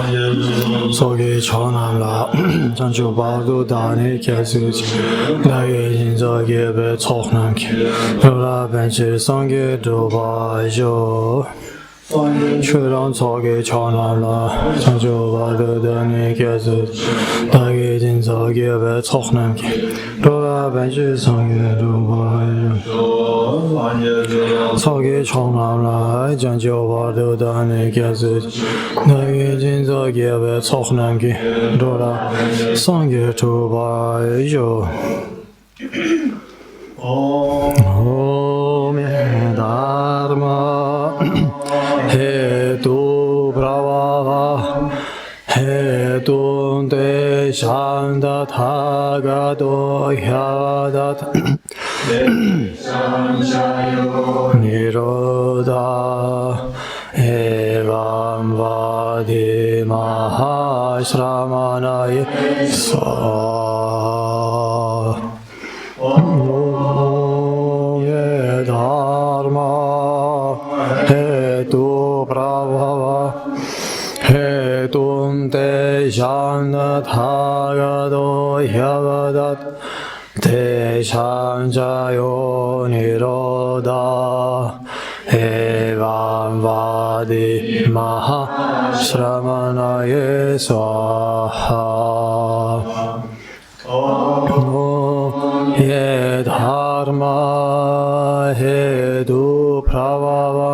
Sogi Chonamla, Janju Bardo Dani Kyasuch, Dagi Jinzagi Be Tsoknank, Yola Benchi Sangi Dubajo. Shuran Sogi Chonamla, Janju Bardo Dani Kyasuch, Dagi Jinzagi Be Tsoknank, Yola Benchi Sangi Dubajo. Sogi Chonamla, Janju Bardo Dani Kyasuch, Dagi Jinzagi Be Tsoknank, Yola Sangi Dubajo. Om Dharma Hetu Brahava Hetu Te Shanda Thagato Hyadat Nirodha Evam Vadi Mahashramanaya Swaha. Dharma Hetu Prabhava Hetum Te Shana Thagado Hyavadat Te Shanjayo Nirodha Evam Vadi Mahashramanaya Swaha. Ye Dharma Hetu Prabhava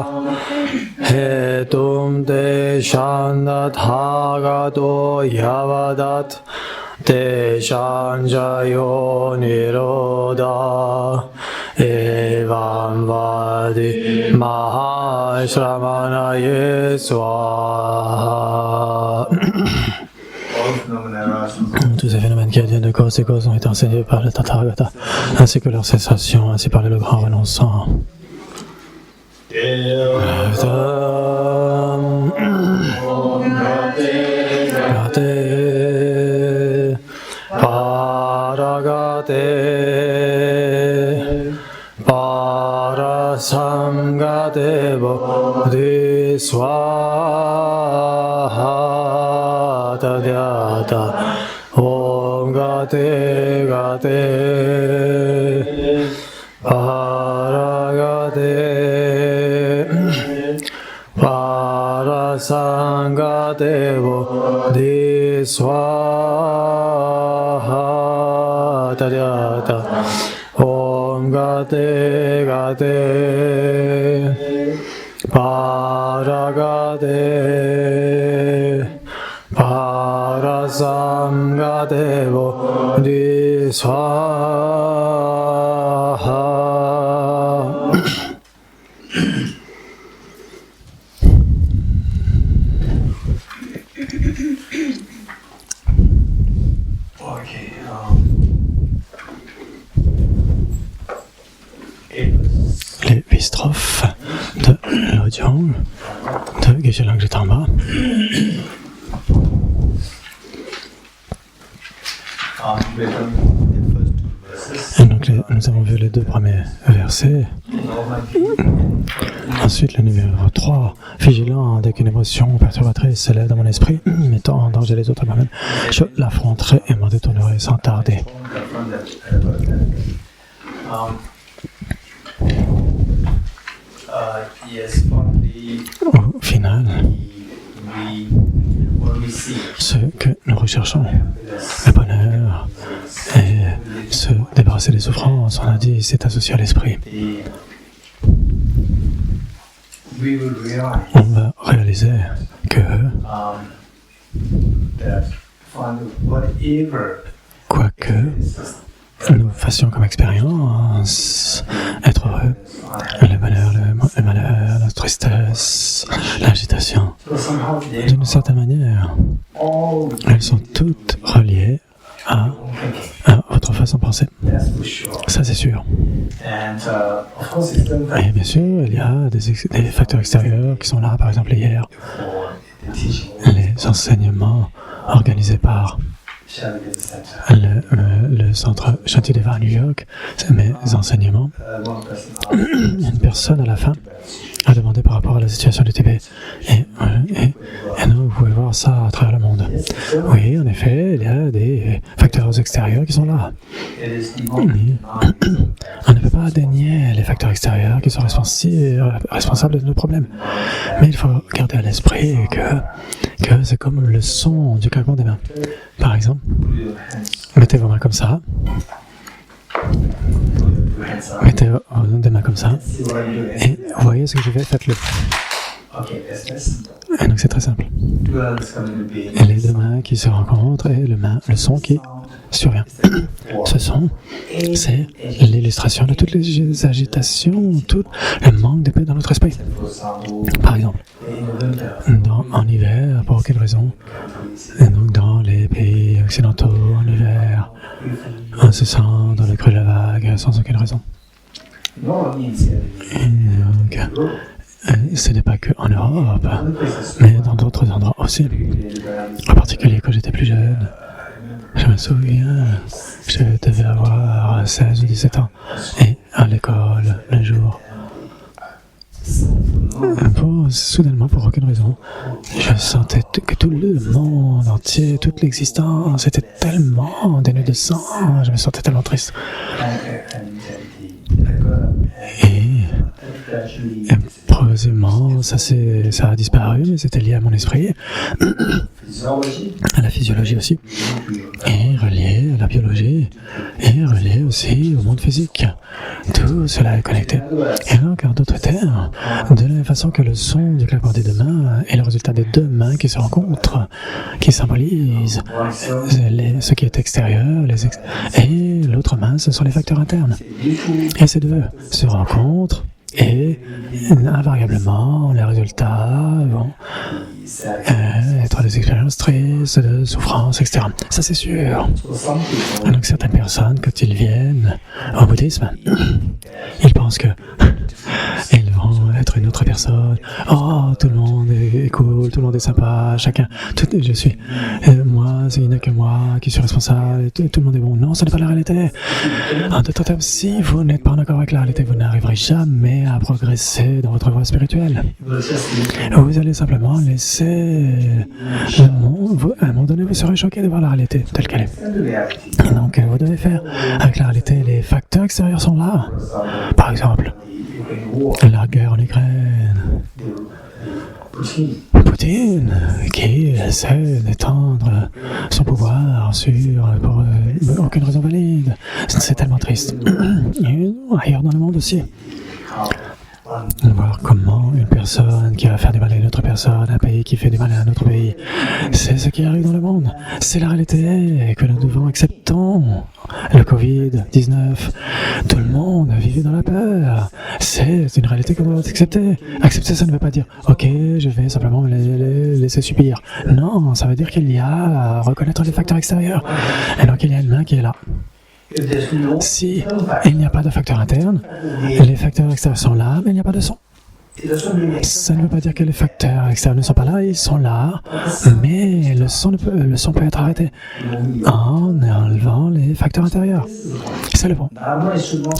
Hetum Te Shanda Thagato Yavadat Te Shanjayo Nirodha Evam Vadi Mahashramanaya Swaha. Tous ces phénomènes qui adviennent de cause et cause ont été enseignés par le Tathagata, ainsi que leur cessation, ainsi par le grand renonçant. Paragate Parasamgate Bodhiswaha Tadyata Om Gate Gate Paragate Parasangate Bodhiswaha Tadyata Om Gate Gate Paragate Parasamgate Bodhiswaha. Les 8 strophes de l'audion de Geshe Langje Tamba. Et donc nous avons vu les 2 premiers versets. Ensuite le numéro 3, vigilant dès qu'une émotion perturbatrice s'élève dans mon esprit, mettant en danger les autres moi-même, je l'affronterai et m'en détournerai sans tarder. Au final, ce que nous recherchons, le bonheur et se débarrasser des souffrances, on a dit, c'est associé à l'esprit. On va réaliser que quoi que nous fassions comme expérience, être heureux, le bonheur, le malheur, la tristesse, l'agitation, d'une certaine manière, elles sont toutes reliées à votre façon de penser. Ça, c'est sûr. Et bien sûr, il y a des facteurs extérieurs qui sont là, par exemple hier, les enseignements organisés par le centre Shantideva à New York, c'est mes enseignements. Une personne à la fin a demandé par rapport à la situation du Tibet. Et donc, vous pouvez voir ça à travers le monde. Oui, en effet, il y a des facteurs extérieurs qui sont là. On ne peut pas dénier les facteurs extérieurs qui sont responsables de nos problèmes. Mais il faut garder à l'esprit que c'est comme le son du claquement des mains. Par exemple, mettez vos mains comme ça. Mettez des mains comme ça. Et vous voyez ce que je fais, faites-le. Et donc c'est très simple. Et les deux mains qui se rencontrent et le son qui survient. Ce son, c'est l'illustration de toutes les agitations, tout le manque de paix dans notre esprit. Par exemple, en hiver, pour quelle raison? Et donc dans les pays occidentaux, en hiver, on se sent dans le creux de la vague sans aucune raison. Et donc, ce n'est pas qu'en Europe, mais dans d'autres endroits aussi. En particulier quand j'étais plus jeune, je me souviens, je devais avoir 16 ou 17 ans, et à l'école, le jour, soudainement, pour aucune raison, je sentais que tout le monde entier, toute l'existence était tellement dénuée de sang, je me sentais tellement triste. Et progressivement, ça a disparu, mais c'était lié à mon esprit, à la physiologie aussi, et relié à la biologie, et relié aussi au monde physique. Tout cela est connecté. Et donc, en d'autres termes, de la même façon que le son du claquement des deux mains est le résultat des deux mains qui se rencontrent, qui symbolisent ce qui est extérieur, et l'autre main, ce sont les facteurs internes. Et ces deux se rencontrent, et invariablement, les résultats vont être des expériences tristes, de souffrance, etc. Ça, c'est sûr. Donc, certaines personnes, quand ils viennent au bouddhisme, ils pensent que ils vont être une autre personne. Oh, tout le monde est cool, tout le monde est sympa, chacun, je suis. Moi, il n'y a que moi qui suis responsable, tout le monde est bon. Non, ce n'est pas la réalité. En d'autres termes, si vous n'êtes pas en accord avec la réalité, vous n'arriverez jamais à progresser dans votre voie spirituelle. Vous allez simplement laisser le monde, à un moment donné, vous serez choqué de voir la réalité telle qu'elle est. Et donc, vous devez faire avec la réalité, les facteurs extérieurs sont là. Par exemple, la guerre en Ukraine, Poutine qui essaie d'étendre son pouvoir pour aucune raison valide. C'est tellement triste. Et ailleurs dans le monde aussi. Voir comment une personne qui va faire du mal à une autre personne, un pays qui fait du mal à un autre pays, c'est ce qui arrive dans le monde. C'est la réalité que nous devons accepter. Le Covid-19, tout le monde vivait dans la peur. C'est une réalité qu'on doit accepter. Accepter, ça ne veut pas dire « Ok, je vais simplement me laisser subir ». Non, ça veut dire qu'il y a à reconnaître les facteurs extérieurs. Et donc, il y a une main qui est là. Si il n'y a pas de facteur interne, les facteurs extérieurs sont là, mais il n'y a pas de son. Ça ne veut pas dire que les facteurs extérieurs ne sont pas là, ils sont là, mais le son peut être arrêté en enlevant les facteurs intérieurs. C'est le bon.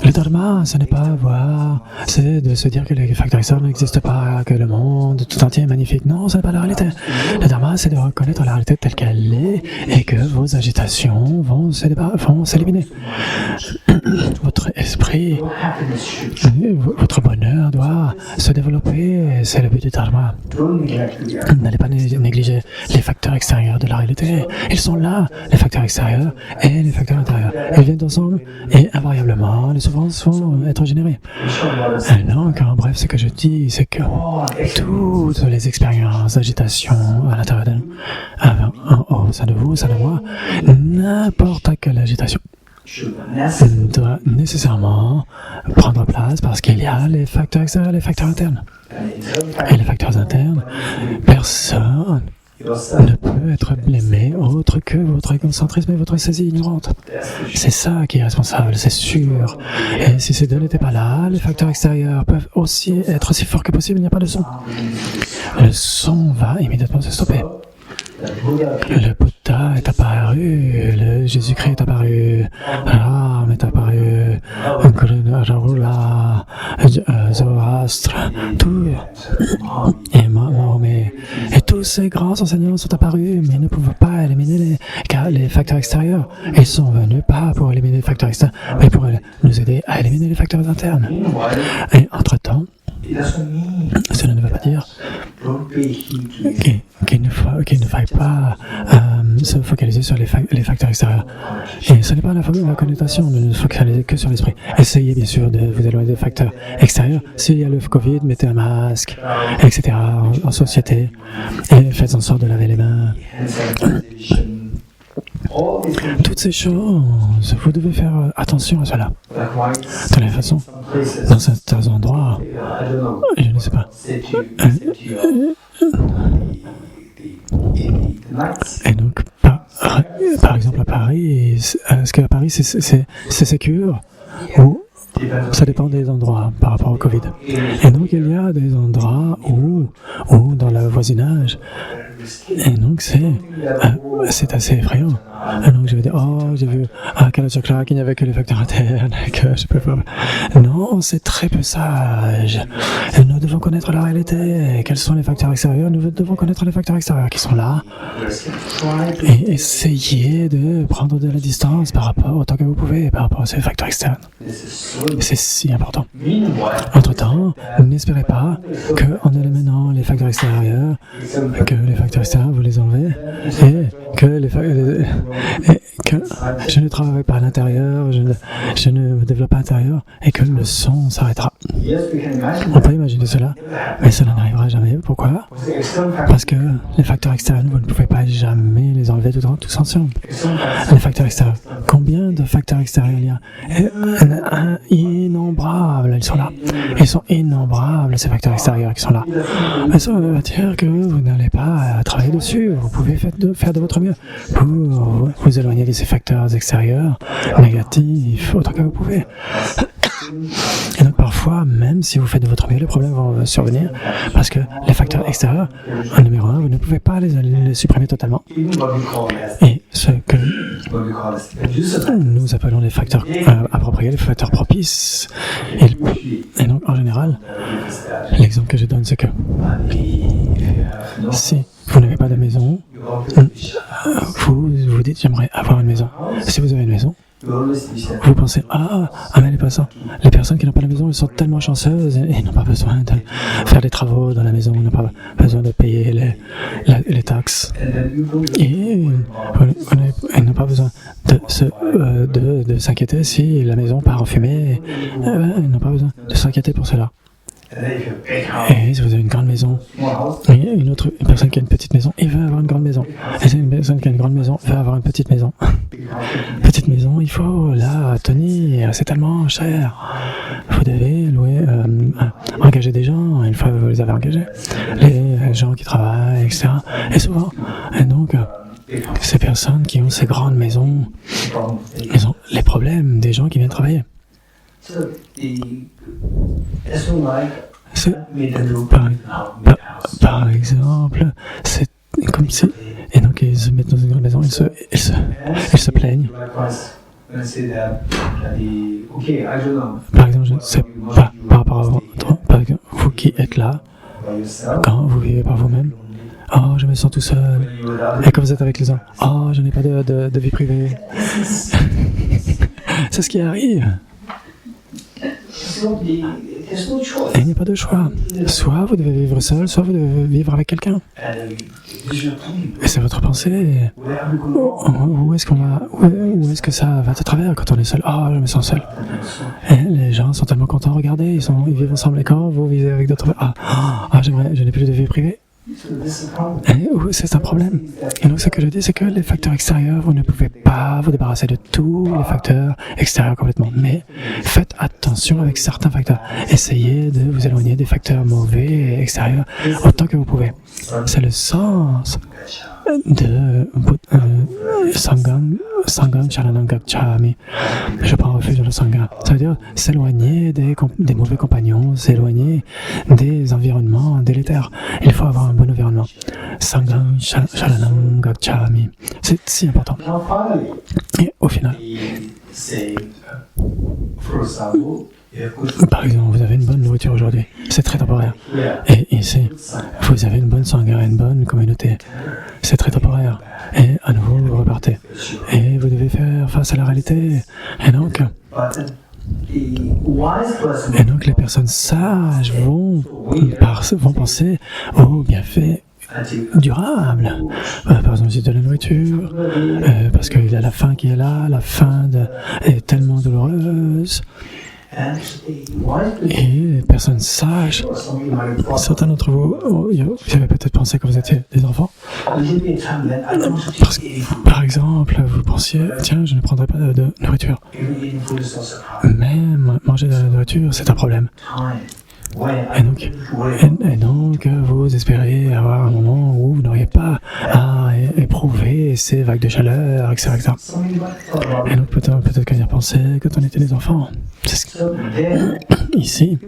Le dharma, ce n'est pas voir, c'est de se dire que les facteurs extérieurs n'existent pas, que le monde tout entier est magnifique. Non, ce n'est pas la réalité. Le dharma, c'est de reconnaître la réalité telle qu'elle est et que vos agitations vont s'éliminer. Votre esprit, votre bonheur doit se développer, c'est le but du dharma. N'allez pas négliger les facteurs extérieurs de la réalité. Ils sont là, les facteurs extérieurs et les facteurs intérieurs. Ils viennent ensemble et invariablement, les souffrances vont être générées. Et donc, en bref, ce que je dis, c'est que toutes les expériences d'agitation à l'intérieur de nous, au sein de vous, au sein de moi, n'importe quelle agitation doit nécessairement prendre place parce qu'il y a les facteurs extérieurs et les facteurs internes. Et les facteurs internes, personne ne peut être blâmé autre que votre égocentrisme et votre saisie ignorante. C'est ça qui est responsable, c'est sûr. Et si ces deux n'étaient pas là, les facteurs extérieurs peuvent aussi être aussi forts que possible, il n'y a pas de son. Le son va immédiatement se stopper. Le Bouddha est apparu, le Jésus-Christ est apparu, Ram est apparu, Rahula, Zoroastre, tout, et Mahomet. Et tous ces grands enseignants sont apparus, mais ils ne pouvaient pas éliminer les facteurs extérieurs. Ils sont venus pas pour éliminer les facteurs externes, mais pour nous aider à éliminer les facteurs internes. Et entre-temps, cela ne veut pas dire qu'il ne faille pas se focaliser sur les facteurs extérieurs. Et ce n'est pas la connotation de ne se focaliser que sur l'esprit. Essayez bien sûr de vous éloigner des facteurs extérieurs. S'il y a le Covid, mettez un masque, etc. en société. Et faites en sorte de laver les mains. Toutes ces choses, vous devez faire attention à cela. De la même façon, dans certains endroits, je ne sais pas. Et donc, par exemple à Paris, est-ce qu'à Paris c'est sécure ou ça dépend des endroits par rapport au Covid. Et donc il y a des endroits où dans le voisinage, et donc c'est assez effrayant. Et donc je vais dire, j'ai vu à Kalachakra qu'il n'y avait que les facteurs internes, que je peux pas. Non, c'est très peu sage. Et nous devons connaître la réalité. Quels sont les facteurs extérieurs? Nous devons connaître les facteurs extérieurs qui sont là. Et essayer de prendre de la distance par rapport, autant que vous pouvez, par rapport à ces facteurs externes. C'est si important. Entre-temps, n'espérez pas qu'en éliminant les facteurs extérieurs, vous les enlevez, et que je ne travaille pas à l'intérieur, je ne me développe pas à l'intérieur, et que le son s'arrêtera. On peut imaginer cela, mais cela n'arrivera jamais. Pourquoi? Parce que les facteurs extérieurs, vous ne pouvez pas jamais les enlever tous ensemble. Les facteurs extérieurs. Combien de facteurs extérieurs il y a? Innombrables, ils sont là. Ils sont innombrables, ces facteurs extérieurs qui sont là. Mais ça veut dire que vous n'allez pas travailler dessus. Vous pouvez faire de votre mieux pour vous éloigner de ces facteurs extérieurs négatifs autant que vous pouvez. Et donc parfois, même si vous faites de votre mieux, les problèmes vont survenir parce que les facteurs extérieurs, en numéro 1, vous ne pouvez pas les supprimer totalement. Et ce que nous appelons les facteurs appropriés, les facteurs propices. Et donc en général, l'exemple que je donne, c'est que si vous n'avez pas de maison, vous vous dites j'aimerais avoir une maison. Si vous avez une maison, vous pensez, mais les personnes qui n'ont pas de maison, elles sont tellement chanceuses et n'ont pas besoin de faire des travaux dans la maison, n'ont pas besoin de payer les taxes. Et elles n'ont pas besoin de s'inquiéter si la maison part en fumée. Elles n'ont pas besoin de s'inquiéter pour cela. Et si vous avez une grande maison, et une personne qui a une petite maison, il veut avoir une grande maison. Et si une personne qui a une grande maison veut avoir une petite maison. Petite maison, il faut la tenir, c'est tellement cher. Vous devez engager des gens, une fois que vous les avez engagés, les gens qui travaillent, etc. Et souvent, donc, ces personnes qui ont ces grandes maisons, ils ont les problèmes des gens qui viennent travailler. Par exemple, c'est comme si... Et donc ils se mettent dans une grande maison, ils se plaignent. Par exemple, je ne sais pas, par rapport à vous qui êtes là, quand vous vivez par vous-même, je me sens tout seul. Et quand vous êtes avec les gens, je n'ai pas de vie privée. C'est ce qui arrive. Et il n'y a pas de choix. Soit vous devez vivre seul, soit vous devez vivre avec quelqu'un. Et c'est votre pensée. Où est-ce que ça va de travers quand on est seul? Je me sens seul. Et les gens sont tellement contents. Regardez, ils vivent ensemble. Et quand vous vivez avec d'autres... je n'ai plus de vie privée. C'est un problème. Et donc ce que je dis, c'est que les facteurs extérieurs, vous ne pouvez pas vous débarrasser de tous les facteurs extérieurs complètement. Mais faites attention avec certains facteurs. Essayez de vous éloigner des facteurs mauvais et extérieurs autant que vous pouvez. C'est le sens de Sangam Sharanam Gacchami. Je prends refuge dans le Sangha. Ça veut dire s'éloigner des mauvais compagnons, s'éloigner des environnements délétères. Il faut avoir un bon environnement. Sangam Sharanam Gacchami. C'est si important. Et au final, par exemple, vous avez une bonne nourriture aujourd'hui, c'est très temporaire. Et ici, vous avez une bonne sangha, une bonne communauté, c'est très temporaire. Et à nouveau, vous repartez. Et vous devez faire face à la réalité. Et donc les personnes sages vont penser aux bienfaits durables. Par exemple, c'est de la nourriture, parce qu'il y a la faim qui est là, la faim est tellement douloureuse. Et les personnes sages, certains d'entre vous, vous avez peut-être pensé que vous étiez des enfants. Parce que, par exemple, vous pensiez, tiens, je ne prendrai pas de nourriture. Même manger de la nourriture, c'est un problème. Et donc, vous espérez avoir un moment où vous n'auriez pas à éprouver ces vagues de chaleur, etc. Et donc, peut-être qu'à y penser quand on était des enfants. Ici,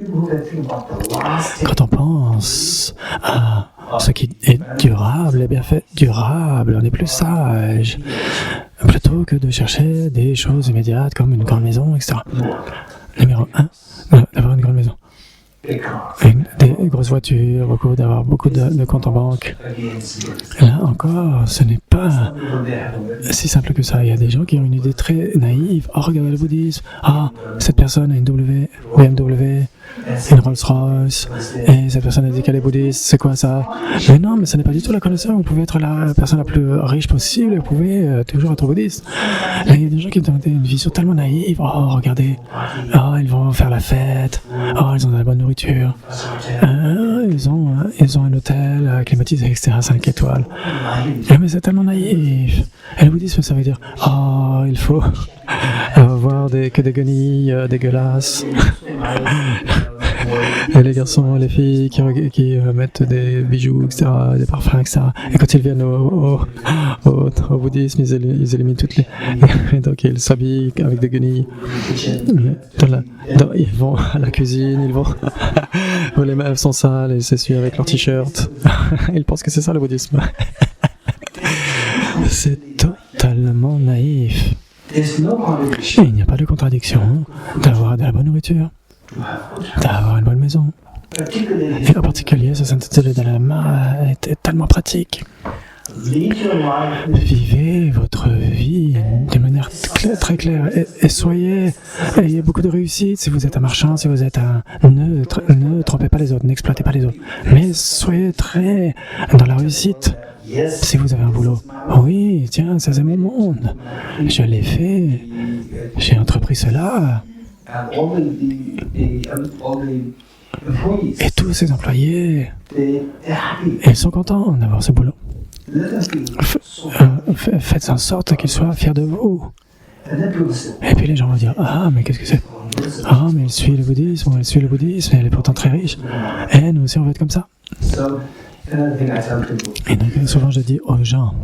quand on pense à ce qui est durable, les bienfaits durables, on est plus sage, plutôt que de chercher des choses immédiates comme une grande maison, etc. Numéro 1, d'avoir une grande maison. Des grosses voitures, d'avoir beaucoup de comptes en banque. Là encore, ce n'est pas si simple que ça. Il y a des gens qui ont une idée très naïve. Oh, regardez le bouddhisme. Ah, cette personne a une BMW, une Rolls-Royce, et cette personne a dit qu'elle est bouddhiste. C'est quoi ça? Mais non, mais ce n'est pas du tout la connaissance. Vous pouvez être la personne la plus riche possible et vous pouvez toujours être bouddhiste. Là, il y a des gens qui ont une vision tellement naïve. Oh, regardez. Oh, ils vont faire la fête. Oh, ils ont de la bonne nourriture. Ils ont un hôtel climatisé, etc., 5 étoiles. Mais c'est tellement naïf. Et le bouddhisme, ça veut dire, oh, il faut avoir que des guenilles dégueulasses. Et les garçons, les filles qui mettent des bijoux, etc., des parfums, etc. Et quand ils viennent au bouddhisme, ils éliminent toutes les... Et donc ils s'habillent avec des guenilles. Ils vont à la cuisine, les meufs sont sales et ils s'essuient avec leur t-shirt. Ils pensent que c'est ça le bouddhisme. C'est totalement naïf. Et il n'y a pas de contradiction d'avoir de la bonne nourriture, d'avoir une bonne maison. Et en particulier, ce Saint Dalai Lama était tellement pratique. Vivez votre vie de manière très claire et ayez beaucoup de réussite. Si vous êtes un marchand, si vous êtes ne trompez pas les autres, n'exploitez pas les autres. Mais soyez très dans la réussite. Si vous avez un boulot, oui, tiens, ça c'est mon monde. Je l'ai fait, j'ai entrepris cela. Et tous ces employés, ils sont contents d'avoir ce boulot. Faites en sorte qu'ils soient fiers de vous. Et puis les gens vont dire, ah, mais qu'est-ce que c'est? Ah, mais elle suit le bouddhisme, et elle est pourtant très riche. Et nous aussi, on va être comme ça. Et donc, souvent, je dis aux gens,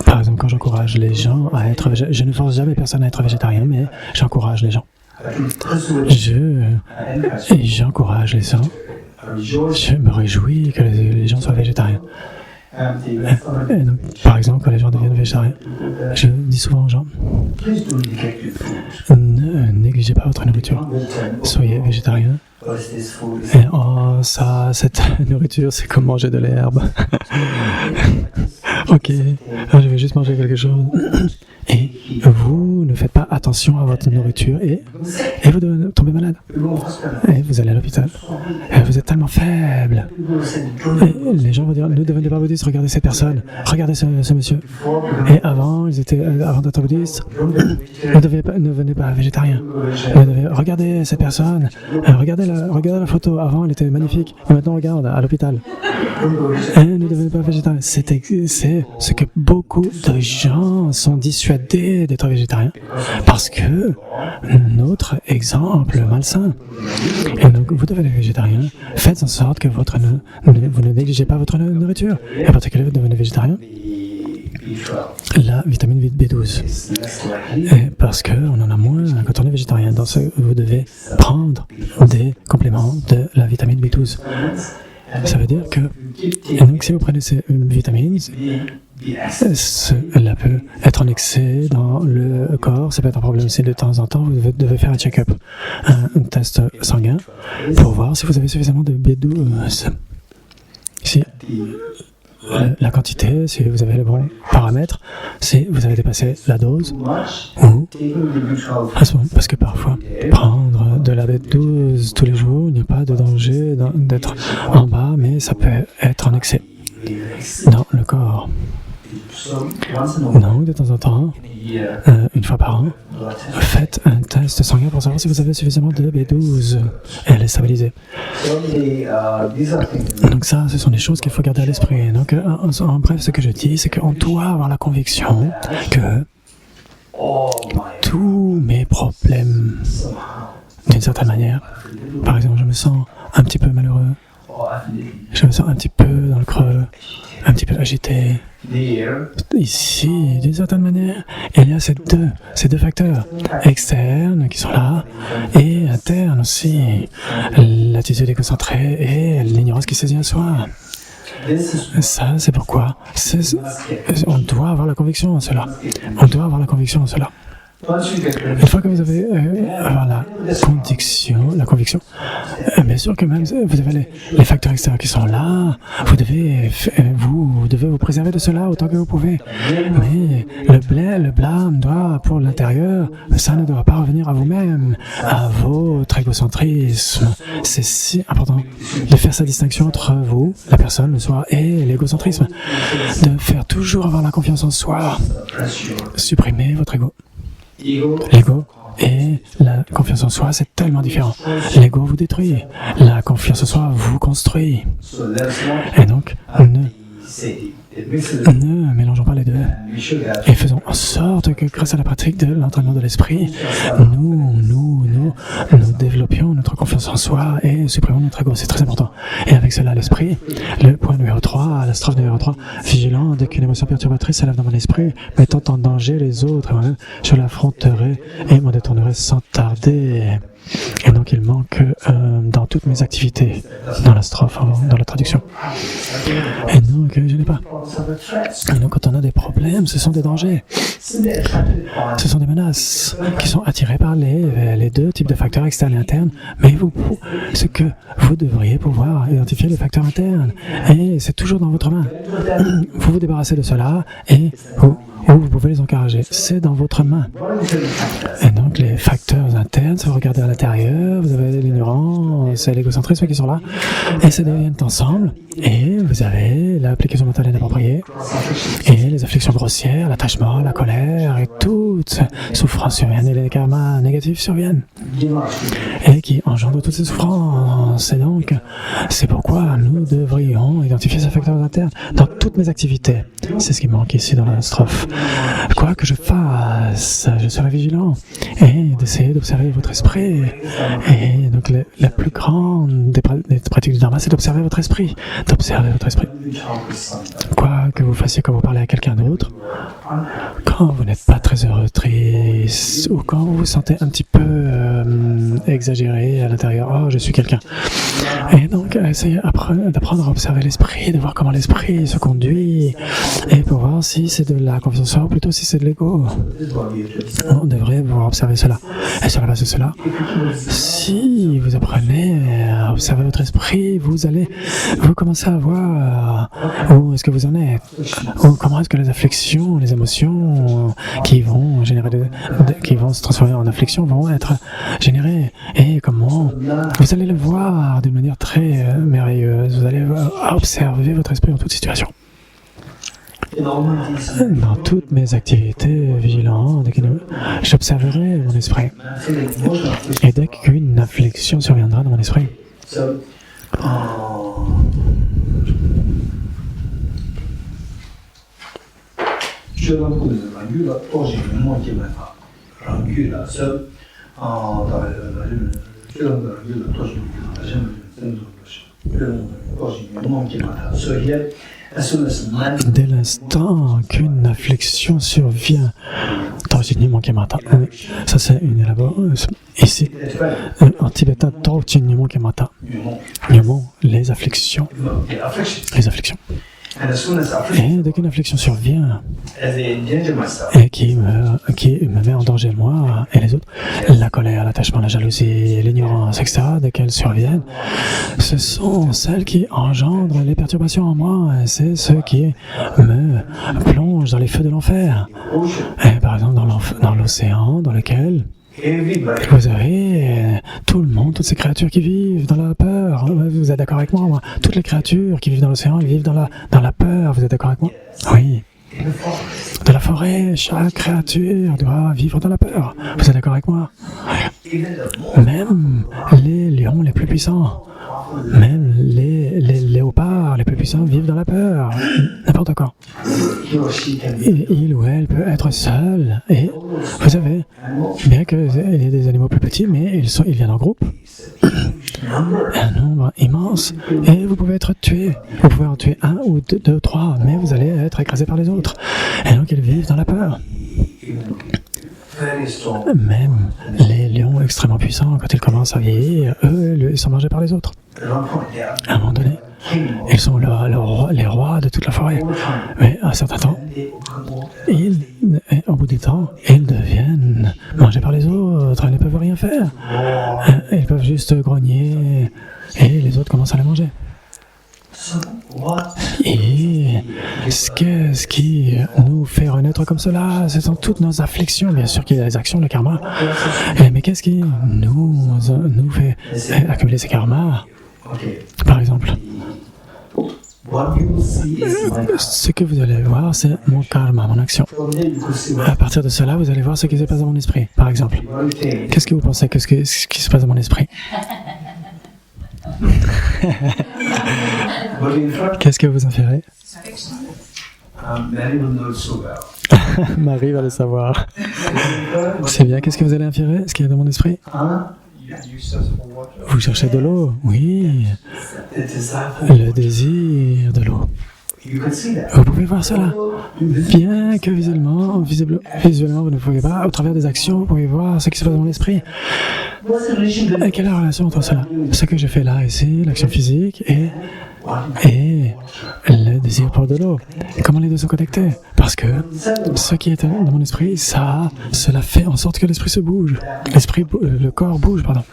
par exemple, quand j'encourage les gens à être végétariens, je ne force jamais personne à être végétarien, mais j'encourage les gens. J'encourage les gens. Je me réjouis que les gens soient végétariens. Et donc, par exemple, quand les gens deviennent végétariens, je dis souvent aux gens, ne négligez pas votre nourriture. Soyez végétarien. Et oh, ça, cette nourriture, c'est comme manger de l'herbe. Ok, je vais juste manger quelque chose. Et vous ne faites pas attention à votre nourriture et vous tombez malade. Et vous allez à l'hôpital. Et vous êtes tellement faible. Et les gens vont dire, ne devenez pas bouddhiste, regardez cette personne, regardez ce monsieur. Et avant d'être bouddhiste, ne venez pas végétarien. Regardez cette personne, regardez la photo. Avant, elle était magnifique. Et maintenant, regarde, à l'hôpital. Et ne devenez pas végétarien. C'est ce que beaucoup de gens sont dissuadés persuadé d'être végétarien parce que notre exemple malsain. Et donc, vous devenez végétarien, faites en sorte que vous ne négligez pas votre nourriture. Et en particulier, vous devenez végétarien. La vitamine B12. Et parce qu'on en a moins quand on est végétarien. Donc, vous devez prendre des compléments de la vitamine B12. Ça veut dire que donc, si vous prenez ces vitamines, cela peut être en excès dans le corps, ça peut être un problème. Si de temps en temps, vous devez faire un check-up, un test sanguin, pour voir si vous avez suffisamment de B12. Si la quantité, si vous avez le bon paramètre, si vous avez dépassé la dose, ou parce que parfois, prendre de la B12 tous les jours, il n'y a pas de danger d'être en bas, mais ça peut être en excès dans le corps. Donc, de temps en temps, une fois par an, faites un test sanguin pour savoir si vous avez suffisamment de B12. Elle est stabilisée. Donc ça, ce sont des choses qu'il faut garder à l'esprit. Donc, en bref, ce que je dis, c'est qu'on doit avoir la conviction que tous mes problèmes, d'une certaine manière, par exemple, je me sens un petit peu malheureux, je me sens un petit peu dans le creux, un petit peu agité. Ici, d'une certaine manière, il y a ces deux facteurs externes qui sont là et internes aussi. L'attitude déconcentrée et l'ignorance qui saisit à soi. Ça, c'est pourquoi on doit avoir la conviction en cela. On doit avoir la conviction en cela. Une fois que vous avez la conviction, bien sûr que même vous avez les facteurs extérieurs qui sont là, vous devez vous préserver de cela autant que vous pouvez. Mais le blâme doit, pour l'intérieur, ça ne doit pas revenir à vous-même, à votre égocentrisme. C'est si important de faire cette distinction entre vous, la personne, le soi, et l'égocentrisme. De faire toujours avoir la confiance en soi. Supprimez votre ego. L'ego et la confiance en soi, c'est tellement différent. L'ego vous détruit, la confiance en soi vous construit. Et donc, ne mélangeons pas les deux et faisons en sorte que grâce à la pratique de l'entraînement de l'esprit, nous développions notre confiance en soi et supprimons notre ego. C'est très important. Et avec cela, l'esprit, le point numéro 3, la strophe numéro 3, vigilant dès qu'une émotion perturbatrice s'élève dans mon esprit, mettant en danger les autres, je l'affronterai et m'en détournerai sans tarder. Et donc il manque dans toutes mes activités, dans la strophe, dans la traduction. Et donc je n'ai pas. Et donc quand on a des problèmes, ce sont des dangers. Ce sont des menaces qui sont attirées par les deux types de facteurs externes et internes. Mais ce que vous devriez pouvoir identifier les facteurs internes. Et c'est toujours dans votre main. Vous vous débarrassez de cela et vous pouvez les encourager. C'est dans votre main. Et donc les facteurs internes, si vous regardez à l'intérieur, vous avez l'ignorance et l'égocentrisme qui sont là, et ça deviennent ensemble, et vous avez l'application mentale inappropriée, et les afflictions grossières, l'attachement, la colère, et toutes souffrances surviennent, et les karmas négatifs surviennent, et qui engendrent toutes ces souffrances. Et donc, c'est pourquoi nous devrions identifier ces facteurs internes dans toutes mes activités. C'est ce qui manque ici dans la strophe. Quoi que je fasse, je serai vigilant et d'essayer d'observer votre esprit. Et donc la plus grande des pratiques du Dharma, c'est d'observer votre esprit. D'observer votre esprit. Quoi que vous fassiez quand vous parlez à quelqu'un d'autre, quand vous n'êtes pas très heureux, triste, ou quand vous vous sentez un petit peu exagéré à l'intérieur, oh je suis quelqu'un. Et donc essayez d'apprendre à observer l'esprit, de voir comment l'esprit se conduit, et pour voir si c'est de la confiance en soi ou plutôt si c'est de l'ego. On devrait pouvoir observer cela. Et sur la base de cela, si vous apprenez à observer votre esprit, vous commencez à voir où est-ce que vous en êtes, ou comment est-ce que les afflictions, les émotions qui vont se transformer en afflictions vont être générées, et comment vous allez le voir d'une manière très merveilleuse. Vous allez observer votre esprit en toute situation. Dans toutes mes activités vigilantes, j'observerai mon esprit. Et dès qu'une affliction surviendra dans mon esprit, Dès l'instant qu'une affliction survient, ça c'est une élaboration. Ici, en tibétain, les afflictions. Les afflictions. Et dès qu'une affliction survient et qui me met en danger moi et les autres, la colère, l'attachement, la jalousie, l'ignorance, etc., dès qu'elles surviennent, ce sont celles qui engendrent les perturbations en moi. C'est ceux qui me plongent dans les feux de l'enfer. Et par exemple, dans l'océan dans lequel vous avez tout le monde, toutes ces créatures qui vivent dans la peur. Vous êtes d'accord avec moi? Toutes les créatures qui vivent dans l'océan, elles vivent dans la peur. Vous êtes d'accord avec moi? Oui. De la forêt, chaque créature doit vivre dans la peur. Vous êtes d'accord avec moi? Même les lions les plus puissants, même les léopards les plus puissants vivent dans la peur. N'importe quoi. Il ou elle peut être seul. Et vous savez, bien qu'il y ait des animaux plus petits, mais ils viennent en groupe. Un nombre immense. Et vous pouvez être tué. Vous pouvez en tuer un ou deux, trois, mais vous allez être écrasé par les autres. Et donc ils vivent dans la peur. Même les lions extrêmement puissants, quand ils commencent à vieillir, eux, ils sont mangés par les autres. À un moment donné, ils sont les rois de toute la forêt. Mais à un certain temps, au bout du temps, ils deviennent mangés par les autres. Ils ne peuvent rien faire. Ils peuvent juste grogner et les autres commencent à les manger. Et ce qui nous fait renaître comme cela, ce sont toutes nos afflictions. Bien sûr qu'il y a les actions, le karma. Mais qu'est-ce qui nous fait accumuler ces karmas? Par exemple, ce que vous allez voir, c'est mon karma, mon action. À partir de cela, vous allez voir ce qui se passe dans mon esprit. Par exemple, qu'est-ce que vous pensez ce qui se passe dans mon esprit? Qu'est-ce que vous en ferez? Marie va le savoir. C'est bien, qu'est-ce que vous allez inférer? Ce qu'il y a dans mon esprit? Vous cherchez de l'eau? Oui. Le désir de l'eau. Vous pouvez voir cela. Bien que visuellement, vous ne pouvez pas, au travers des actions, vous pouvez voir ce qui se passe dans l'esprit. Et quelle est la relation entre cela? Ce que je fais là, ici, l'action physique et le désir pour de l'eau. Comment les deux sont connectés? Parce que ce qui est dans mon esprit, cela fait en sorte que l'esprit se bouge. Le corps bouge, pardon.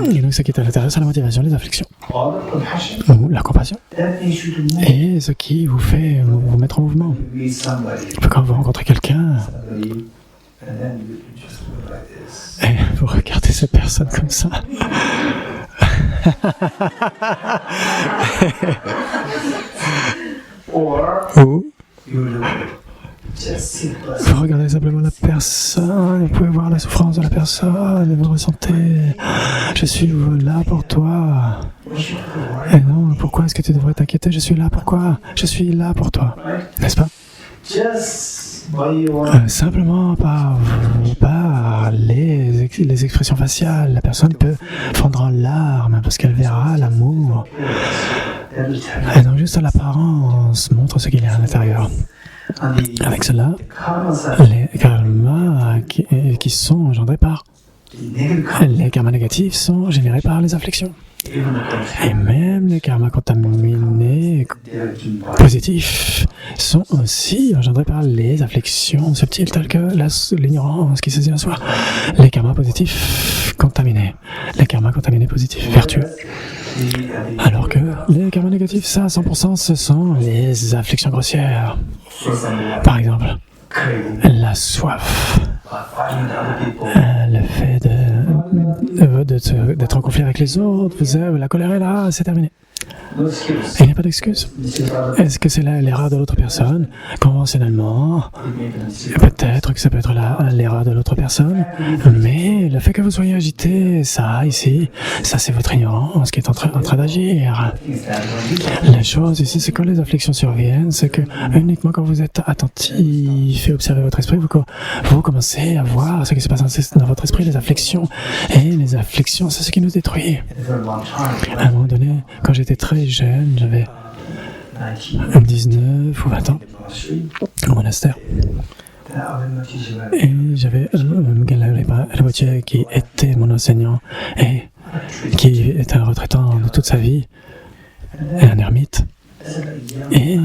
Et donc ce qui est à l'intérieur, c'est la motivation, les afflictions. Ou la compassion. Et ce qui vous fait vous mettre en mouvement. Quand vous rencontrez quelqu'un, et vous regardez cette personne comme ça. Ou vous regardez simplement la personne, vous pouvez voir la souffrance de la personne, et vous ressentez, je suis là pour toi. Et non, pourquoi est-ce que tu devrais t'inquiéter? Je suis là, pourquoi? Je suis là pour toi, n'est-ce pas? Simplement par les expressions faciales, la personne peut fondre en larmes parce qu'elle verra l'amour. Et donc juste l'apparence montre ce qu'il y a à l'intérieur. Avec cela, les karmas qui sont engendrés par les karmas négatifs sont générés par les afflictions. Et même les karmas contaminés positifs sont aussi engendrés par les afflictions subtiles telles que l'ignorance qui saisit un soi. Les karmas positifs contaminés, les karmas contaminés positifs, vertueux. Alors que les karmas négatifs, ça, 100%, ce sont les afflictions grossières. Par exemple, la soif, le fait d'être en conflit avec les autres, la colère est là, c'est terminé. Il n'y a pas d'excuse. Est-ce que c'est l'erreur de l'autre personne? Conventionnellement, peut-être que ça peut être l'erreur de l'autre personne, mais le fait que vous soyez agité, ça, ici, ça c'est votre ignorance qui est en train d'agir. La chose ici, c'est quand les afflictions surviennent, c'est que uniquement quand vous êtes attentif et observez votre esprit, vous commencez à voir ce qui se passe dans votre esprit, les afflictions. Et les afflictions, c'est ce qui nous détruit. À un moment donné, quand j'étais très jeune, j'avais 19 ou 20 ans au monastère. Et j'avais Rinpoche qui était mon enseignant et qui était un retraitant de toute sa vie, et un ermite. Et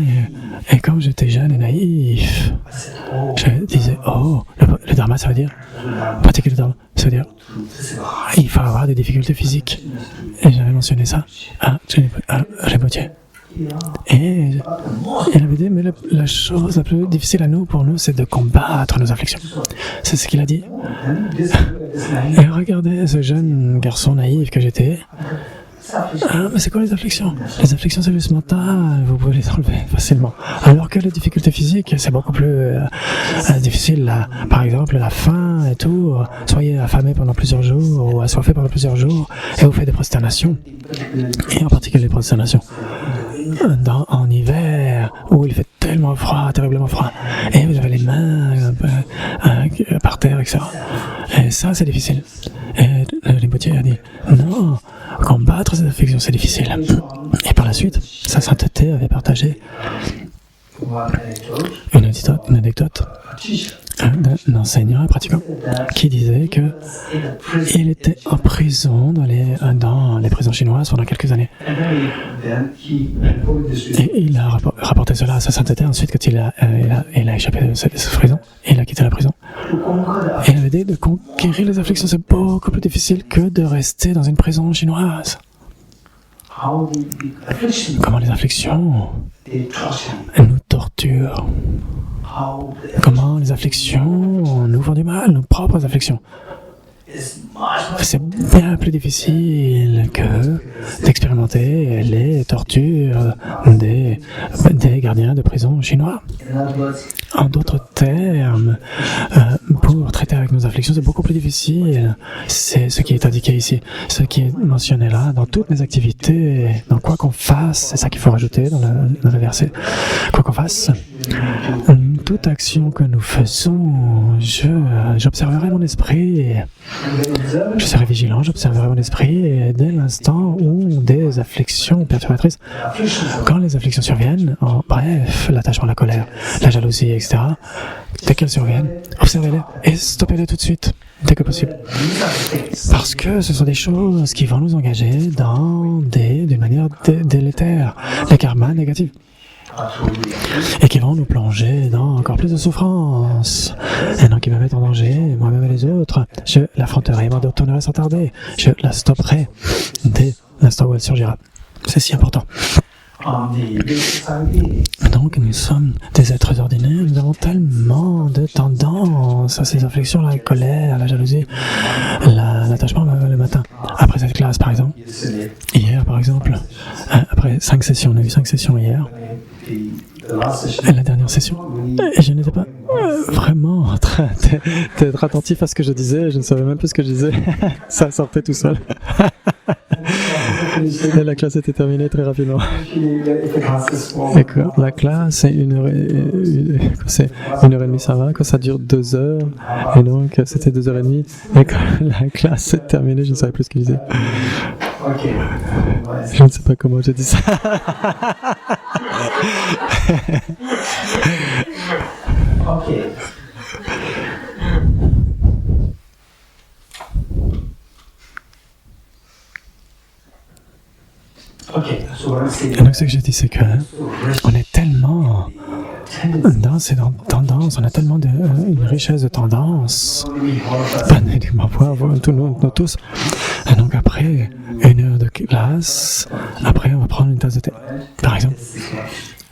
quand j'étais jeune et naïf, je disais, oh, le dharma, ça veut dire, pratiquer le dharma, ça veut dire, il faut avoir des difficultés physiques. Et j'avais mentionné ça à Rinpoche. Et il avait dit, mais la chose la plus difficile pour nous, c'est de combattre nos afflictions. C'est ce qu'il a dit. Et regardez ce jeune garçon naïf que j'étais. Ah, mais c'est quoi les afflictions? Les afflictions, c'est juste mental, vous pouvez les enlever facilement. Alors que les difficultés physiques, c'est beaucoup plus difficile. Par exemple, la faim et tout. Soyez affamé pendant plusieurs jours ou assoiffé pendant plusieurs jours et vous faites des prosternations. Et en particulier les prosternations en hiver où il fait tellement froid, terriblement froid, et vous avez les mains par terre, etc. Et ça, c'est difficile. Et Rinpoche a dit, non, combattre ces afflictions, c'est difficile. Et par la suite, sa sainteté avait partagé une anecdote d'un enseignant et pratiquant qui disait que il était en prison dans les prisons chinoises pendant quelques années. Et il a rapporté cela à sa sainteté ensuite quand il a échappé de cette prison. Il a quitté la prison. Et il avait dit de conquérir les afflictions, c'est beaucoup plus difficile que de rester dans une prison chinoise. Comment les afflictions nous torturent. Comment les afflictions nous font du mal, nos propres afflictions. C'est bien plus difficile que d'expérimenter les tortures des gardiens de prison chinois. En d'autres termes, pour traiter avec nos afflictions, c'est beaucoup plus difficile. C'est ce qui est indiqué ici, ce qui est mentionné là, dans toutes mes activités, dans quoi qu'on fasse, c'est ça qu'il faut rajouter dans le verset. Quoi qu'on fasse, toute action que nous faisons, j'observerai mon esprit. Je serai vigilant, j'observerai mon esprit et dès l'instant où des afflictions perturbatrices, quand les afflictions surviennent, bref, l'attachement, la colère, la jalousie, etc., dès qu'elles surviennent, observez-les et stoppez-les tout de suite, dès que possible. Parce que ce sont des choses qui vont nous engager d'une manière délétère, des karmas négatifs. Et qui vont nous plonger dans encore plus de souffrance, et donc qui me mettent en danger, moi-même et les autres. Je l'affronterai et m'en retournerai sans tarder. Je la stopperai dès l'instant où elle surgira. C'est si important. Donc nous sommes des êtres ordinaires, nous avons tellement de tendances à ces afflictions, la colère, la jalousie, l'attachement le matin. Après cette classe par exemple, hier par exemple, après 5 sessions, on a eu 5 sessions hier, et la dernière session, et je n'étais pas vraiment en train d'être attentif à ce que je disais, je ne savais même pas ce que je disais, ça sortait tout seul. Et la classe était terminée très rapidement. D'accord. La classe, c'est 1h30, ça va. Quand ça dure 2 heures, et donc c'était 2h30. Et quand la classe est terminée, je ne savais plus ce qu'il disait. Je ne sais pas comment j'ai dit ça. Et donc ce que je dis, c'est que on est tellement dans ces tendances, on a tellement une richesse de tendances, pas uniquement nous tous. Et donc après 1 heure de classe, après on va prendre une tasse de thé, par exemple.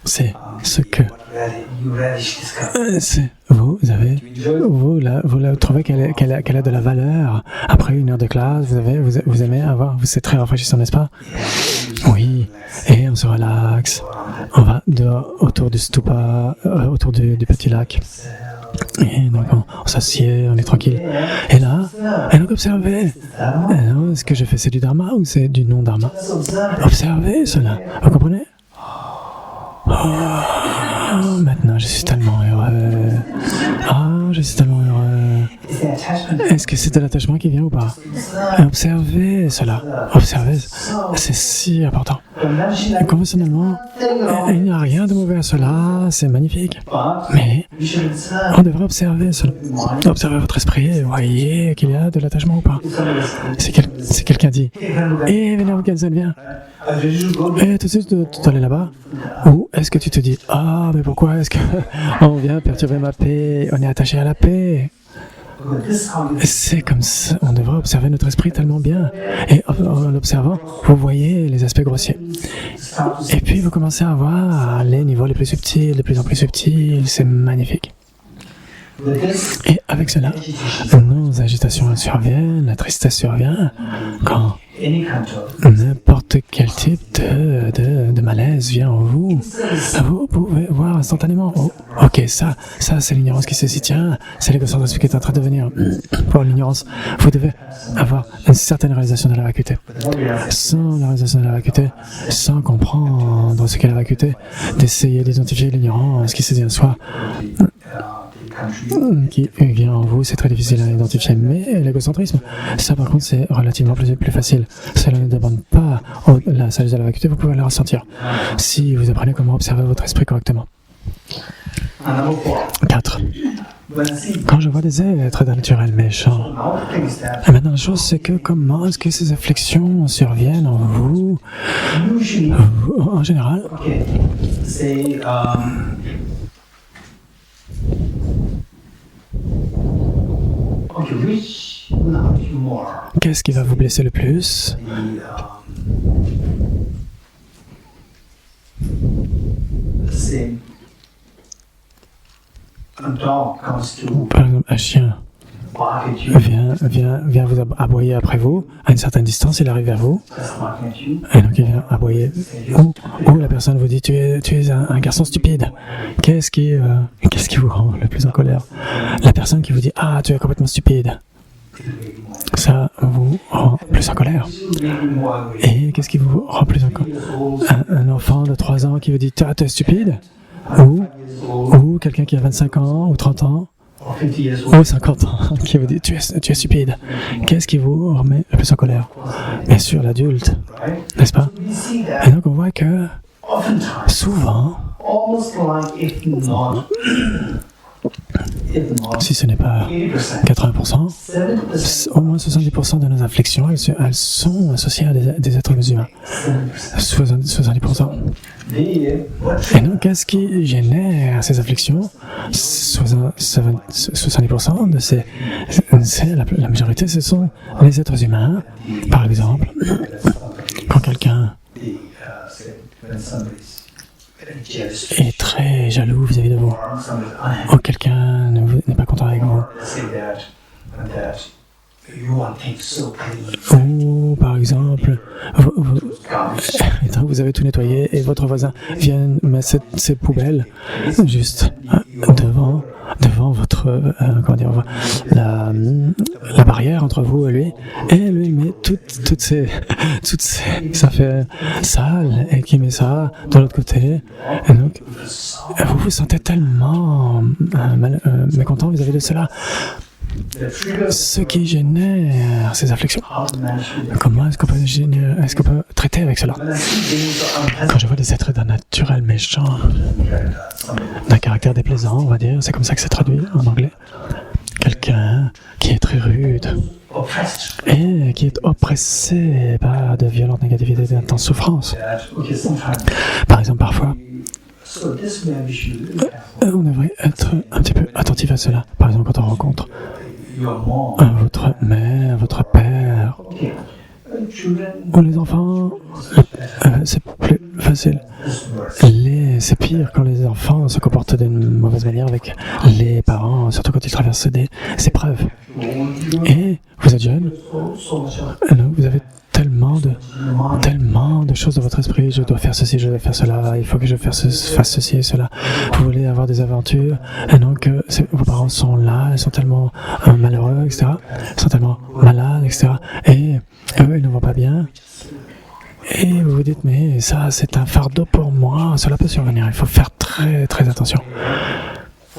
c'est ce que vous trouvez qu'elle a de la valeur. Après 1 heure de classe, vous aimez avoir, c'est très rafraîchissant, n'est-ce pas? Oui, et on se relaxe. On va autour du stupa, autour du petit lac. Et donc on s'assied, on est tranquille. Et là, donc observez. Est-ce que je fais c'est du dharma ou c'est du non-dharma? Observez cela. Vous comprenez? Maintenant je suis tellement heureux. Je suis tellement heureux. Est-ce que c'est de l'attachement qui vient ou pas? Observez cela. Observez. C'est si important. Conventionnellement, il n'y a rien de mauvais à cela. C'est magnifique. Mais on devrait observer cela. Observez votre esprit et voyez qu'il y a de l'attachement ou pas. Si quelqu'un dit « Eh, Vénère Mugensen, viens !» Et tout de suite, tu dois aller là-bas. Ou est-ce que tu te dis « Ah, mais pourquoi est-ce qu'on vient perturber ma paix? On est attaché à la paix. » C'est comme ça, on devrait observer notre esprit tellement bien. Et en l'observant, vous voyez les aspects grossiers. Et puis vous commencez à voir les niveaux les plus subtils, de plus en plus subtils. C'est magnifique. Et avec cela, nos agitations surviennent, la tristesse survient quand n'importe quel type de malaise vient en vous. Vous pouvez voir instantanément, ok, ça c'est l'ignorance qui se dit, tiens, c'est l'égocentricité qui est en train de venir. Pour l'ignorance, vous devez avoir une certaine réalisation de la vacuité. Sans la réalisation de la vacuité, sans comprendre ce qu'est la vacuité, d'essayer d'identifier l'ignorance qui se dit en soi, qui vient en vous, c'est très difficile à identifier, mais l'égocentrisme, ça par contre c'est relativement plus facile. Cela ne demande pas la sagesse de la vacuité, vous pouvez la ressentir si vous apprenez comment observer votre esprit correctement. 4. Quand je vois des êtres naturels méchants, et maintenant la chose c'est que comment est-ce que ces afflictions surviennent en vous en général? Qu'est-ce qui va vous blesser le plus? Par exemple, un chien vient vous aboyer après vous, à une certaine distance, il arrive vers vous, et donc il vient aboyer. Ou la personne vous dit, tu es un garçon stupide. Qu'est-ce qui vous rend le plus en colère? La personne qui vous dit, ah, tu es complètement stupide. Ça vous rend plus en colère. Et qu'est-ce qui vous rend plus en colère? Un enfant de 3 ans qui vous dit, tu es stupide? Ou quelqu'un qui a 25 ans ou 30 ans ou 50 ans qui vous dit tu es stupide. Qu'est-ce qui vous remet le plus en colère? Bien sûr l'adulte, n'est-ce pas? Et donc on voit que souvent, si ce n'est pas 80%, au moins 70% de nos afflictions, elles sont associées à des êtres humains. 70%. Et donc, qu'est-ce qui génère ces afflictions? 70% de la majorité, ce sont les êtres humains. Par exemple, quand quelqu'un est très jaloux vis-à-vis de vous, ou quelqu'un n'est pas content avec vous, ou par exemple, vous avez tout nettoyé et votre voisin vient mettre ses poubelles juste devant votre la barrière entre vous et lui met toutes ces ça fait sale et qui met ça de l'autre côté, et donc vous vous sentez tellement mécontent vis-à-vis de cela. Ce qui génère ces afflictions. Comment est-ce qu'on peut traiter avec cela? Quand je vois des êtres d'un naturel méchant, d'un caractère déplaisant, on va dire, c'est comme ça que c'est traduit en anglais. Quelqu'un qui est très rude et qui est oppressé par de violentes négativités et d'intenses souffrances. Par exemple, parfois, on devrait être un petit peu attentif à cela. Par exemple, quand on rencontre votre mère, votre père, Ou les enfants, c'est plus facile. C'est pire quand les enfants se comportent d'une mauvaise manière avec les parents, surtout quand ils traversent des épreuves. Et vous êtes jeune, vous avez tellement de choses dans votre esprit. Je dois faire ceci, je dois faire cela, il faut que je fasse ceci et cela. Vous voulez avoir des aventures, et donc vos parents sont là, ils sont tellement malheureux, etc. Ils sont tellement malades, etc. Et eux, ils ne vont pas bien. Et vous vous dites, mais ça, c'est un fardeau pour moi, cela peut survenir, il faut faire très, très attention.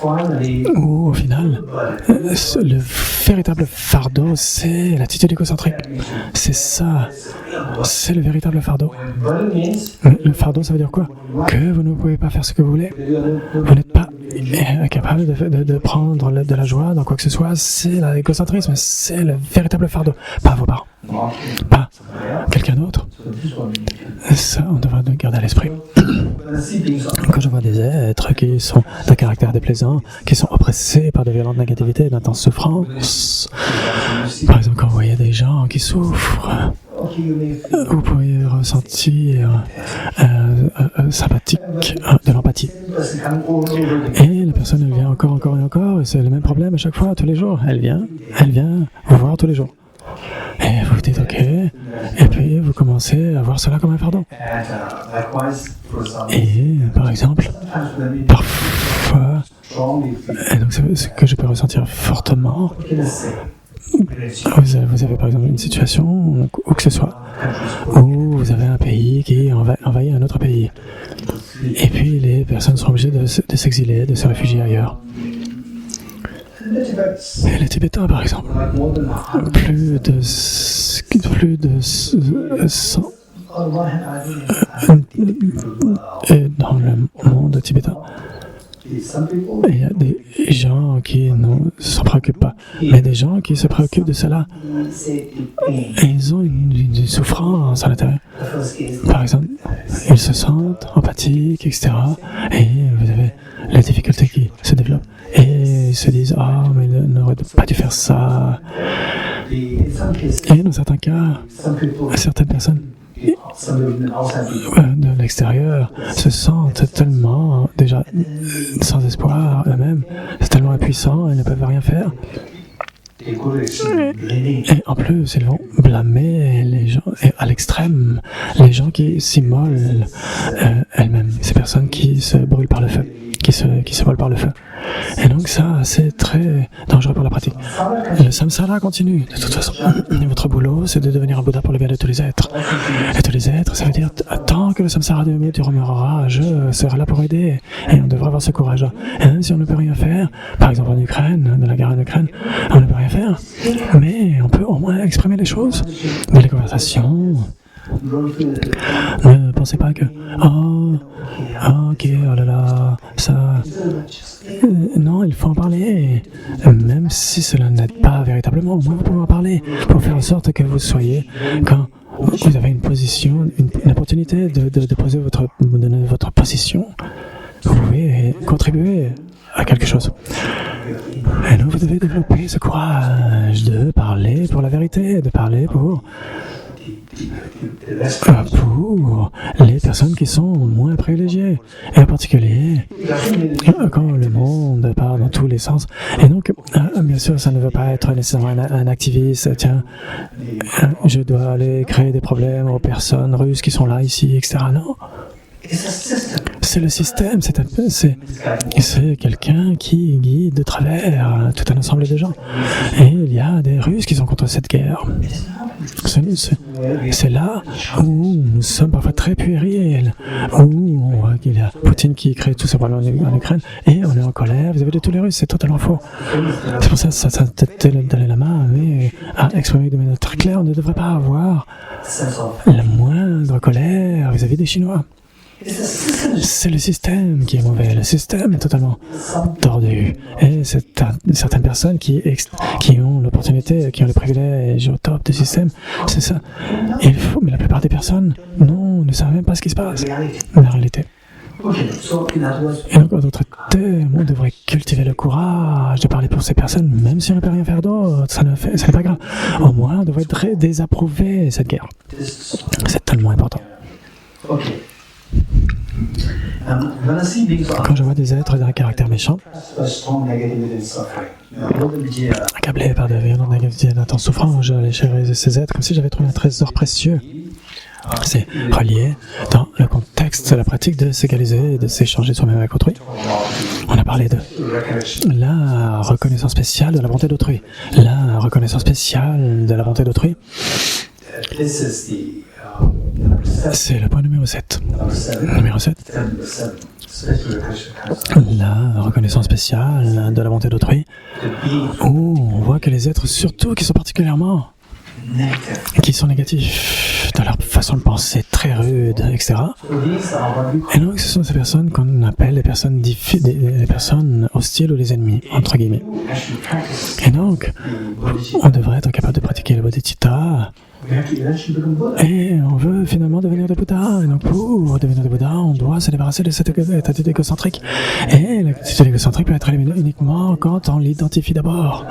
Ou au final, le véritable fardeau, c'est l'attitude égocentrique. C'est ça, c'est le véritable fardeau. Le fardeau, ça veut dire quoi? Que vous ne pouvez pas faire ce que vous voulez. Vous n'êtes pas capable de prendre de la joie dans quoi que ce soit. C'est l'égocentrisme, c'est le véritable fardeau. Pas vos parents, pas quelqu'un d'autre. Ça, on devrait garder à l'esprit. Quand je vois des êtres qui sont d'un caractère déplaisant, qui sont oppressés par de violentes négativités et d'intenses souffrances, par exemple quand vous voyez des gens qui souffrent, vous pourriez ressentir sympathique, de l'empathie. Et la personne, elle vient encore et encore, et c'est le même problème à chaque fois, tous les jours. Elle vient vous voir tous les jours. Et vous vous dites ok, et puis vous commencez à voir cela comme un fardeau. Et par exemple, parfois, et donc c'est ce que je peux ressentir fortement. Vous avez par exemple une situation, où que ce soit, où vous avez un pays qui envahit un autre pays. Et puis les personnes sont obligées de s'exiler, de se réfugier ailleurs. Et les Tibétains, par exemple, plus de 100 et dans le monde tibétain, il y a des gens qui ne s'en préoccupent pas, mais des gens qui se préoccupent de cela. Et ils ont une souffrance à l'intérieur. Par exemple, ils se sentent empathiques, etc. Et vous avez les difficultés qui se développent. Et ils se disent « Ah, mais il n'aurait pas dû faire ça ». Et dans certains cas, certaines personnes de l'extérieur se sentent tellement déjà sans espoir eux-mêmes, c'est tellement impuissant, ils ne peuvent rien faire. Et en plus, ils vont blâmer les gens, et à l'extrême, les gens qui s'immolent elles-mêmes, ces personnes qui se brûlent par le feu, qui se volent par le feu. Et donc ça, c'est très dangereux pour la pratique. Le samsara continue, de toute façon. Et votre boulot, c'est de devenir un Bouddha pour le bien de tous les êtres. Et tous les êtres, ça veut dire, tant que le samsara durera, je serai là pour aider. Et on devrait avoir ce courage-là. Et même si on ne peut rien faire, par exemple en Ukraine, dans la guerre en Ukraine, on ne peut rien faire, mais on peut au moins exprimer les choses dans les conversations. Ne pensez pas que ok, oh là là, ça. Non, il faut en parler. Même si cela n'aide pas véritablement, au moins vous pouvez en parler pour faire en sorte que vous soyez, quand vous avez une position, une opportunité de poser votre position, vous pouvez contribuer à quelque chose. Et donc vous devez développer ce courage de parler pour la vérité, de parler pour les personnes qui sont moins privilégiées, et en particulier quand le monde part dans tous les sens. Et donc, bien sûr, ça ne veut pas être nécessairement un activiste, tiens, je dois aller créer des problèmes aux personnes russes qui sont là, ici, etc. Non. C'est le système, c'est quelqu'un qui guide de travers tout un ensemble de gens. Et il y a des Russes qui sont contre cette guerre. C'est là où nous sommes parfois très puérils, où on voit qu'il y a Poutine qui crée tout ce problème en Ukraine, et on est en colère vis-à-vis de tous les Russes, c'est totalement faux. C'est pour ça que le Dalai Lama a exprimé de manière très claire, on ne devrait pas avoir la moindre colère vis-à-vis des Chinois. C'est le système qui est mauvais, le système est totalement tordu. Et c'est certaines personnes qui ont l'opportunité, qui ont le privilège au top du système, c'est ça. Mais la plupart des personnes, non, ne savent même pas ce qui se passe, la réalité. Et donc, en d'autres termes, on devrait cultiver le courage de parler pour ces personnes, même si on ne peut rien faire d'autre, ça n'est pas grave. Au moins, on devrait désapprouver cette guerre. C'est tellement important. Quand je vois des êtres d'un caractère méchant, accablés par de violentes négativités et d'intenses souffrances, j'allais chérir ces êtres comme si j'avais trouvé un trésor précieux. C'est relié dans le contexte de la pratique de s'égaliser et de s'échanger soi-même avec autrui. On a parlé de la reconnaissance spéciale de la bonté d'autrui. La reconnaissance spéciale de la bonté d'autrui, c'est le point numéro 7. Numéro 7. La reconnaissance spéciale de la bonté d'autrui, où on voit que les êtres, surtout qui sont particulièrement qui sont négatifs dans leur façon de penser, très rude, etc. Et donc ce sont ces personnes qu'on appelle les personnes hostiles ou les ennemis, entre guillemets. Et donc, on devrait être capable de pratiquer le bodhicitta. Et on veut finalement devenir des Bouddhas. Et donc pour devenir des Bouddhas, on doit se débarrasser de cette attitude égocentrique. Et l'attitude égocentrique peut être éliminée uniquement quand on l'identifie d'abord.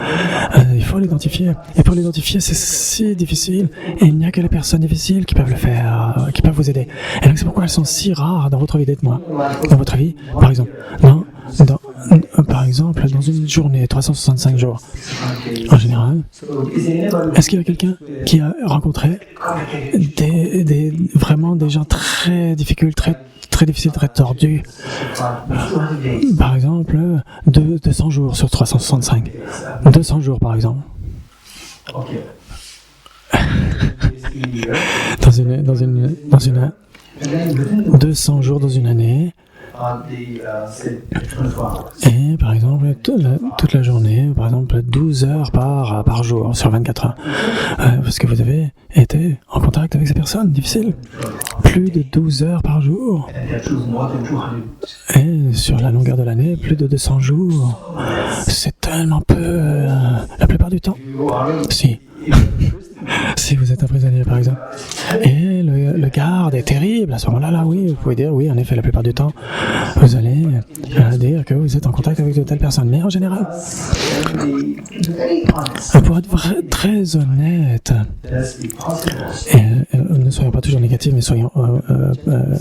Il faut l'identifier. Et pour l'identifier, c'est si difficile. Et il n'y a que les personnes difficiles qui peuvent le faire, qui peuvent vous aider. Et donc c'est pourquoi elles sont si rares dans votre vie. Dites-moi, dans votre vie, par exemple, dans une journée, 365 jours, en général, est-ce qu'il y a quelqu'un qui a rencontré vraiment des gens très difficiles, très difficiles, très tordus? Par exemple, 200 jours sur 365. 200 jours, par exemple. Dans une 200 jours dans une année. Et par exemple, toute la journée, par exemple 12 heures par jour sur 24 heures. Parce que vous avez été en contact avec ces personnes difficiles. Plus de 12 heures par jour. Et sur la longueur de l'année, plus de 200 jours. C'est tellement peu la plupart du temps. Si vous êtes un prisonnier, par exemple, et le garde est terrible, à ce moment-là, oui, vous pouvez dire, oui, en effet, la plupart du temps, vous allez dire que vous êtes en contact avec de telles personnes. Mais en général, pour être très honnête, et ne soyons pas toujours négatifs, mais soyons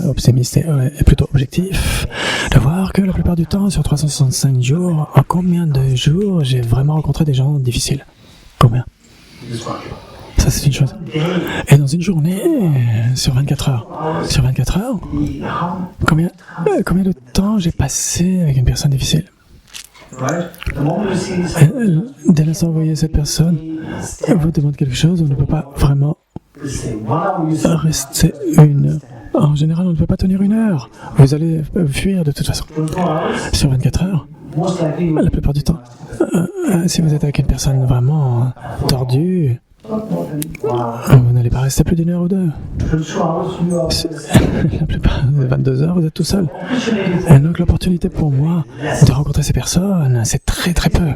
optimistes et plutôt objectifs, de voir que la plupart du temps, sur 365 jours, en combien de jours j'ai vraiment rencontré des gens difficiles? Combien? Ça, c'est une chose. Et dans une journée, sur 24 heures, combien de temps j'ai passé avec une personne difficile? Dès l'instant où vous voyez cette personne, vous demande quelque chose, on ne peut pas vraiment rester une heure. En général, on ne peut pas tenir une heure. Vous allez fuir de toute façon. Sur 24 heures, la plupart du temps, si vous êtes avec une personne vraiment tordue, vous n'allez pas rester plus d'une heure ou deux. La plupart des 22 heures, vous êtes tout seul. Et donc l'opportunité pour moi de rencontrer ces personnes, c'est très très peu.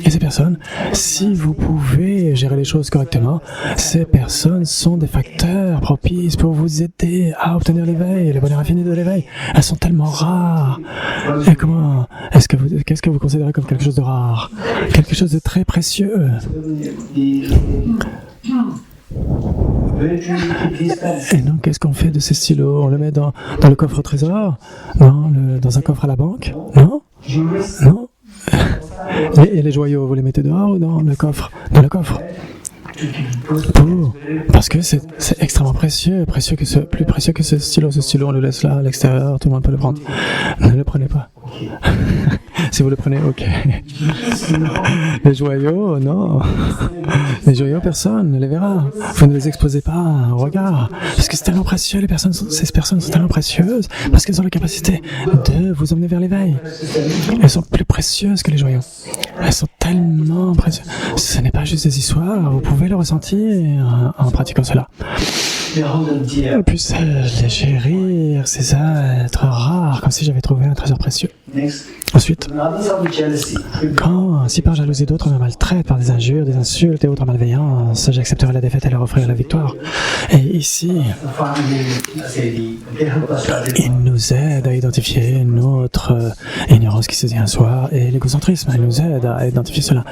Et ces personnes, si vous pouvez gérer les choses correctement, ces personnes sont des facteurs propices pour vous aider à obtenir l'éveil, le bonheur infini de l'éveil. Elles sont tellement rares. Et qu'est-ce que vous considérez comme quelque chose de rare? Quelque chose de très précieux. Et donc, qu'est-ce qu'on fait de ces stylos? On le met dans le coffre au trésor? Dans un coffre à la banque? Non? Et les joyaux, vous les mettez dehors ou dans le coffre? Dans le coffre. Parce que c'est extrêmement précieux, plus précieux que ce stylo. Ce stylo, on le laisse là, à l'extérieur, tout le monde peut le prendre. Ne le prenez pas. Si vous le prenez, ok. Les joyaux, non. Les joyaux, personne ne les verra. Vous ne les exposez pas au regard. Parce que c'est tellement précieux, ces personnes sont tellement précieuses, parce qu'elles ont la capacité de vous emmener vers l'éveil. Elles sont plus précieuses que les joyaux. Elles sont tellement précieuses. Ce n'est pas juste des histoires, vous pouvez le ressentir en pratiquant cela. puisse les chérir, ces êtres rares, comme si j'avais trouvé un trésor précieux. Ensuite, quand, si par jalousie d'autres me maltraitent par des injures, des insultes et autres malveillances, j'accepterai la défaite et leur offrirai la victoire. Et ici, il nous aide à identifier notre ignorance qui se dit un soir et l'égocentrisme. Il nous aide à identifier cela.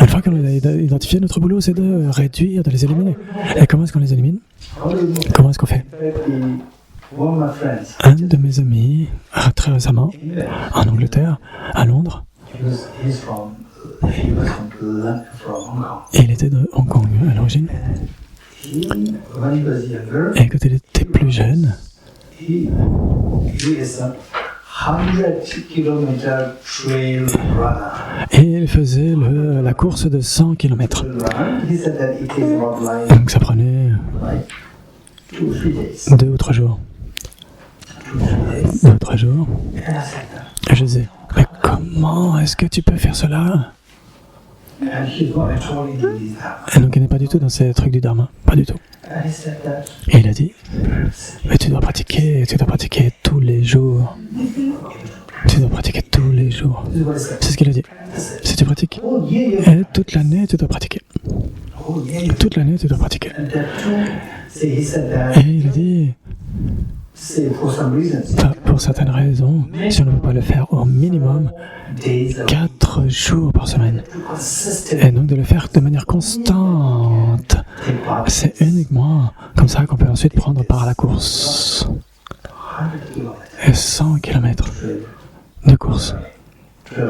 Une fois qu'on les a identifiés, notre boulot c'est de réduire, de les éliminer. Et comment est-ce qu'on les élimine? Comment est-ce qu'on fait? Un de mes amis, très récemment, en Angleterre, à Londres, il était de Hong Kong à l'origine, et quand il était plus jeune, et il faisait la course de 100 km. Donc ça prenait 2 ou 3 jours. 2 ou 3 jours. Et je disais, mais comment est-ce que tu peux faire cela? Et donc il n'est pas du tout dans ces trucs du Dharma, pas du tout. Et il a dit, mais tu dois pratiquer tous les jours. Tu dois pratiquer tous les jours. C'est ce qu'il a dit. Si tu pratiques, et toute l'année tu dois pratiquer. Toute l'année tu dois pratiquer. Et il a dit, pour certaines raisons, si on ne peut pas le faire au minimum 4 jours par semaine, et donc de le faire de manière constante, c'est uniquement comme ça qu'on peut ensuite prendre part à la course. Et 100 km de course. Et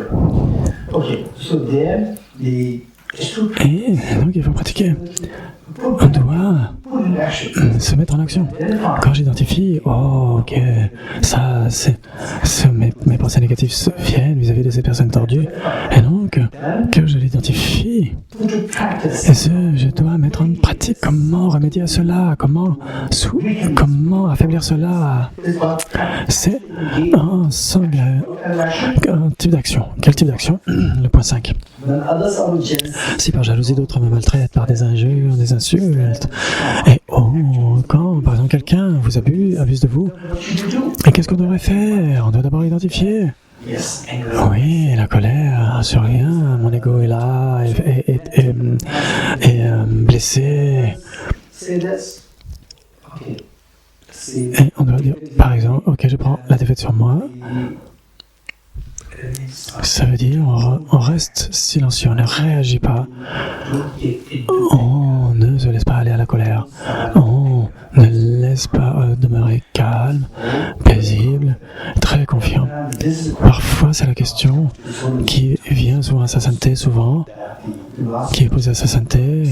donc il faut pratiquer. On doit se mettre en action. Quand j'identifie, oh ok, ça c'est mes pensées négatives viennent vis-à-vis de ces personnes tordues, et donc que je l'identifie, je dois mettre en pratique comment remédier à cela, comment affaiblir cela. C'est un type d'action. Quel type d'action? Le point 5. Si par jalousie d'autres me maltraitent par des injures, des insultes, et quand par exemple quelqu'un vous abuse de vous, et qu'est-ce qu'on devrait faire? On doit d'abord identifier. Oui, la colère survient, mon ego est là, et blessé. Et on doit dire, par exemple, ok, je prends la défaite sur moi. Ça veut dire on reste silencieux, on ne réagit pas, on ne se laisse pas aller à la colère, on ne laisse pas demeurer calme, paisible, très confiant. Parfois c'est la question qui vient souvent à sa sainteté, qui est posée à sa sainteté,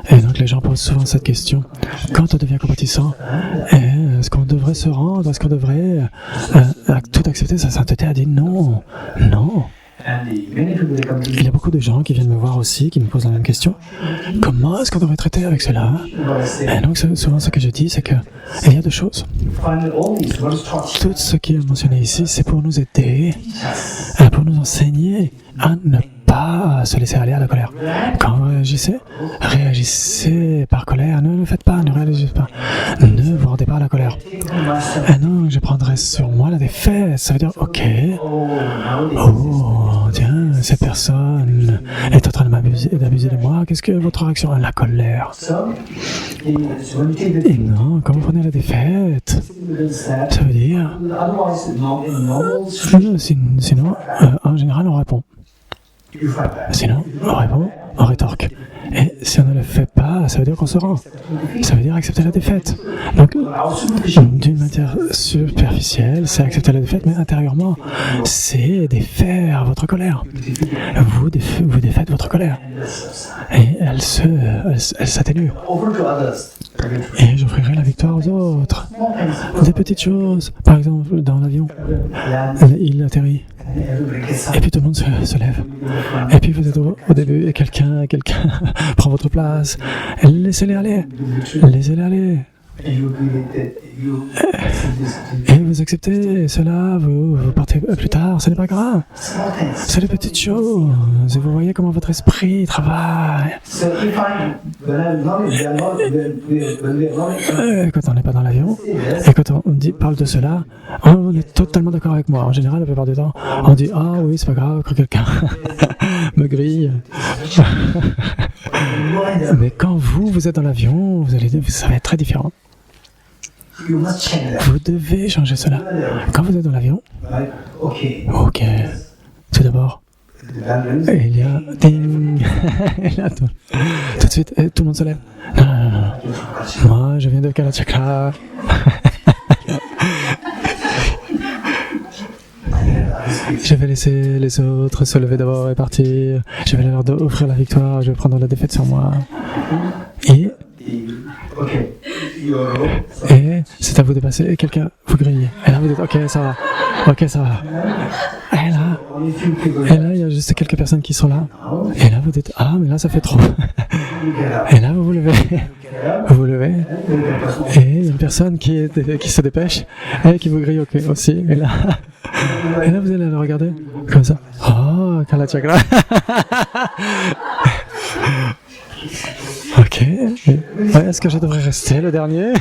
et donc les gens posent souvent cette question. Quand on devient compatissant, est-ce qu'on devrait se rendre, est-ce qu'on devrait tout accepter? Sa sainteté a dit non, non. Il y a beaucoup de gens qui viennent me voir aussi, qui me posent la même question. Comment est-ce qu'on devrait traiter avec cela? Et donc souvent ce que je dis, c'est qu'il y a 2 choses. Tout ce qui est mentionné ici, c'est pour nous aider, pour nous enseigner à ne pas se laisser aller à la colère. Quand vous réagissez par colère, ne le faites pas, ne réagissez pas. Ne vous rendez pas à la colère. Et non, je prendrai sur moi la défaite. Ça veut dire, ok, oh, tiens, cette personne est en train d'abuser de moi. Qu'est-ce que votre réaction? La colère. Et non, quand vous prenez la défaite, ça veut dire, sinon, en général, on répond. Sinon, on répond, on rétorque. Et si on ne le fait pas, ça veut dire qu'on se rend. Ça veut dire accepter la défaite. Donc, d'une manière superficielle, c'est accepter la défaite, mais intérieurement, c'est défaire votre colère. Vous défaites votre colère. Et elle s'atténue. Et j'offrirai la victoire aux autres. Des petites choses. Par exemple, dans l'avion, il atterrit. Et puis tout le monde se lève. Et puis vous êtes au début et quelqu'un prend votre place. Laissez-les aller. Laissez-les aller. Et vous acceptez cela, vous partez plus tard, ce n'est pas grave. C'est les petites choses. Et vous voyez comment votre esprit travaille. Quand on n'est pas dans l'avion, et quand on parle de cela, on est totalement d'accord avec moi. En général, la plupart du temps, on dit « Ah oui, c'est pas grave que quelqu'un me grille. » Mais quand vous êtes dans l'avion, ça va être très différent. Vous devez changer cela. Quand vous êtes dans l'avion, ok. Tout d'abord, il y a ding. Et là, tout de suite, tout le monde se lève. Non. Moi, je viens de Kalachakra. Je vais laisser les autres se lever d'abord et partir. Je vais leur offrir la victoire. Je vais prendre la défaite sur moi. Et c'est à vous de passer. Et quelqu'un vous grille. Et là, vous dites ok, ça va. Et là, il y a juste quelques personnes qui sont là. Et là, vous dites ah, mais là, ça fait trop. Et là, vous vous levez. Et il y a une personne qui se dépêche et qui vous grille aussi. Et là, vous allez le regarder comme ça. Oh, Kalachakra. Ok. Est-ce que je devrais rester le dernier?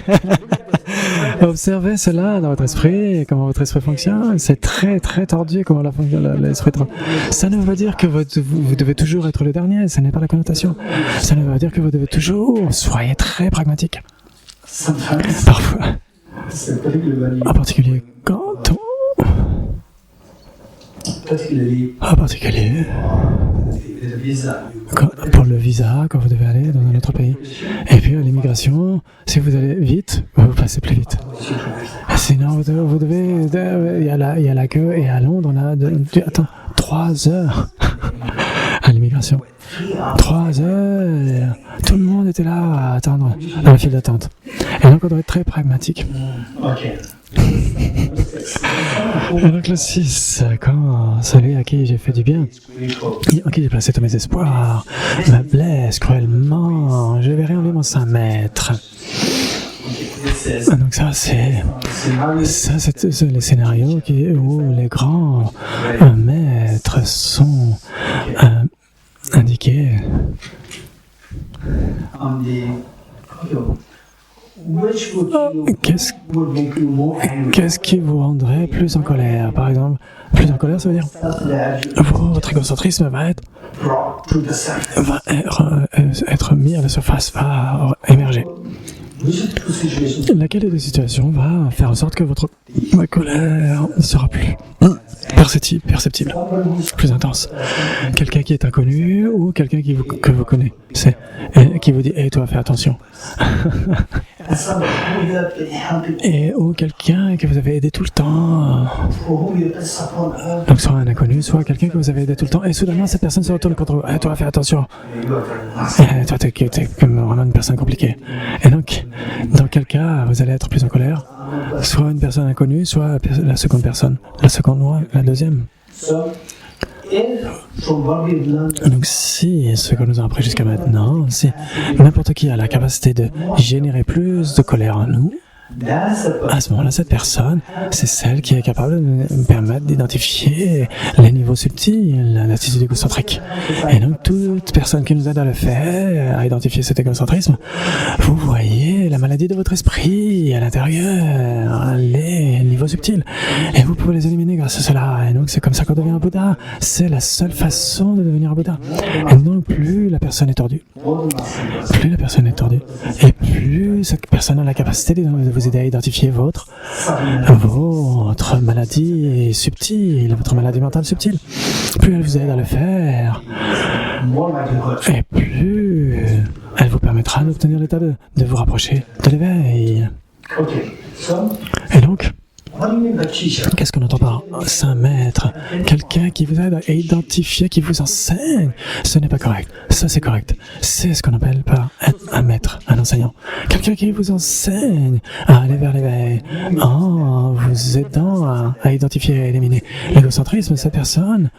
Observez cela dans votre esprit, comment votre esprit fonctionne. C'est très très tordu comment l'esprit travaille. Ça ne veut pas dire que vous devez toujours être le dernier, ce n'est pas la connotation. Ça ne veut pas dire que vous devez toujours, soyez très pragmatique. Parfois. En particulier quand pour le visa, quand vous devez aller dans un autre pays. Et puis à l'immigration, si vous allez vite, vous passez plus vite. Sinon, vous devez... Il y a la queue, et à Londres, on a... 3 heures à l'immigration. 3 heures. Tout le monde était là à attendre dans la file d'attente. Et donc, on doit être très pragmatique. Et donc le 6, quand celui à qui j'ai fait du bien, en qui j'ai placé tous mes espoirs, me blesse cruellement, je verrai en lui mon saint maître. Donc ça c'est les scénarios où les grands maîtres sont indiqués. Qu'est-ce qui vous rendrait plus en colère? Par exemple, plus en colère, ça veut dire votre égocentrisme va être mis à la surface, va émerger. Laquelle des situations va faire en sorte que votre colère ne sera plus perceptible, plus intense. Quelqu'un qui est inconnu ou quelqu'un que vous connaissez et qui vous dit hey, toi fais attention. Ou quelqu'un que vous avez aidé tout le temps. Donc soit un inconnu, soit quelqu'un que vous avez aidé tout le temps et soudainement cette personne se retourne contre vous. Hey, toi fais attention. Et toi t'es comme vraiment une personne compliquée. Et donc dans quel cas vous allez être plus en colère? Soit une personne inconnue, soit la seconde personne. La seconde, moi, la deuxième. Donc si ce que nous avons appris jusqu'à maintenant, si n'importe qui a la capacité de générer plus de colère en nous, à ce moment-là, cette personne, c'est celle qui est capable de nous permettre d'identifier les niveaux subtils, l'attitude égocentrique. Et donc, toute personne qui nous aide à le faire, à identifier cet égocentrisme, vous voyez la maladie de votre esprit à l'intérieur, les niveaux subtils. Et vous pouvez les éliminer grâce à cela. Et donc, c'est comme ça qu'on devient un Bouddha. C'est la seule façon de devenir un Bouddha. Et donc, plus la personne est tordue, et plus cette personne a la capacité de vous aider à identifier votre maladie subtile, votre maladie mentale subtile. Plus elle vous aide à le faire, et plus elle vous permettra d'obtenir l'état de vous rapprocher de l'éveil. Et donc, qu'est-ce qu'on entend par saint maître? Quelqu'un qui vous aide à identifier, qui vous enseigne. Ce n'est pas correct. Ça, c'est correct. C'est ce qu'on appelle par un maître, un enseignant. Quelqu'un qui vous enseigne à aller vers l'éveil en vous aidant à identifier et à éliminer l'égocentrisme. Cette personne,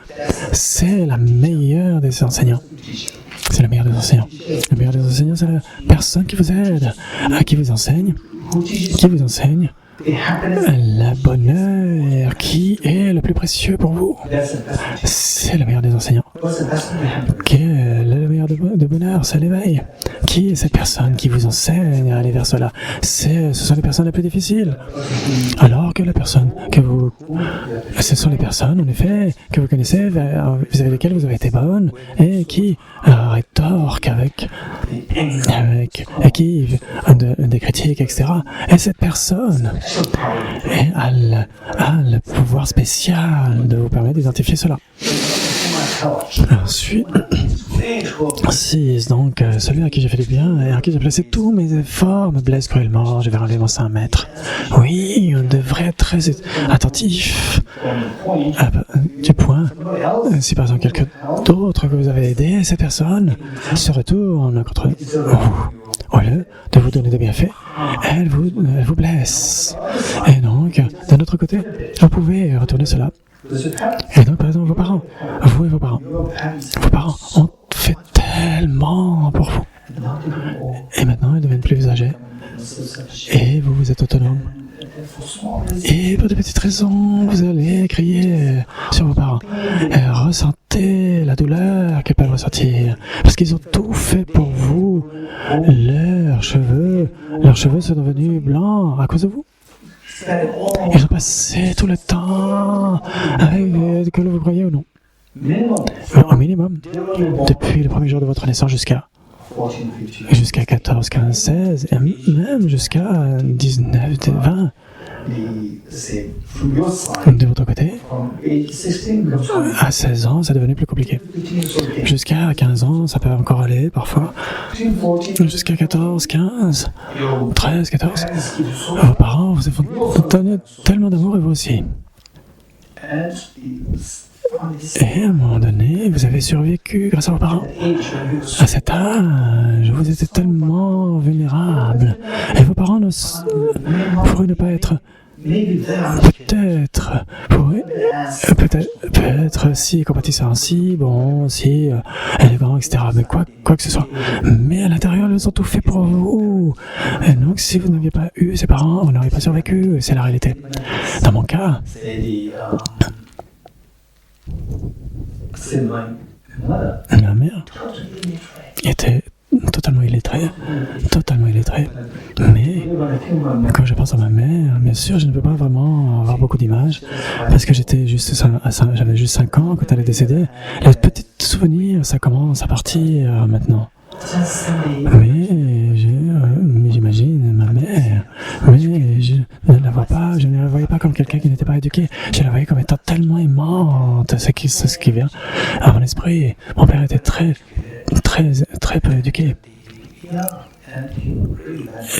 c'est la meilleure des enseignants. C'est le meilleur des enseignants. Le meilleur des enseignants, c'est la personne qui vous aide, qui vous enseigne qui vous enseigne le bonheur qui est le plus précieux pour vous. C'est le meilleur des enseignants. Quel est le meilleur de bonheur? C'est l'éveil. Qui est cette personne qui vous enseigne à aller vers cela? Ce sont les personnes les plus difficiles. Alors que la personne que vous... Ce sont les personnes, en effet, que vous connaissez, vis-à-vis desquelles vous avez été bonne, et qui rétorquent et qui des critiques, etc. Et cette personne a le pouvoir spécial de vous permettre d'identifier cela. Ensuite, 6. Donc, celui à qui j'ai fait du bien et à qui j'ai placé tous mes efforts me blesse cruellement. Je vais enlever mon 5 mètres. Oui, on devrait être très attentif. Du point, si par exemple quelqu'un d'autre que vous avez aidé, ces personnes se retournent contre vous. Au lieu de vous donner des bienfaits, elle vous blesse. Et donc, d'un autre côté, vous pouvez retourner cela. Et donc, par exemple, vos parents ont fait tellement pour vous. Et maintenant, ils deviennent plus âgés. Et vous êtes autonome. Et pour des petites raisons, vous allez crier sur vos parents. Et ressentez la douleur qu'ils peuvent ressentir. Parce qu'ils ont tout fait pour vous. Leurs cheveux sont devenus blancs à cause de vous. Ils ont passé tout le temps avec que vous croyez ou non. Au minimum, depuis le premier jour de votre naissance jusqu'à 14, 15, 16, et même jusqu'à 19, 20. De votre côté, à 16 ans, ça devenait plus compliqué. Jusqu'à 15 ans, ça peut encore aller parfois. Jusqu'à 14, 15, 13, 14, vos parents vous donnent tellement d'amour et vous aussi. Et à un moment donné, vous avez survécu grâce à vos parents. À cet âge, vous étiez tellement vulnérable. Et vos parents pourraient ne pas être... Peut-être si compatissant, si bon, si élégant, etc. Mais quoi que ce soit. Mais à l'intérieur, ils ont tout fait pour vous. Et donc, si vous n'aviez pas eu ces parents, vous n'auriez pas survécu. C'est la réalité. Dans mon cas, ma mère était totalement illettrée. Mais quand je pense à ma mère, bien sûr, je ne peux pas vraiment avoir beaucoup d'images parce que j'avais juste 5 ans quand elle est décédée. Les petits souvenirs, ça commence à partir maintenant. Mais j'imagine ma mère, mais je ne la voyais pas comme quelqu'un qui n'était pas éduqué. Je la voyais comme étant tellement aimante, c'est ce qui vient à mon esprit. Mon père était très peu éduqué.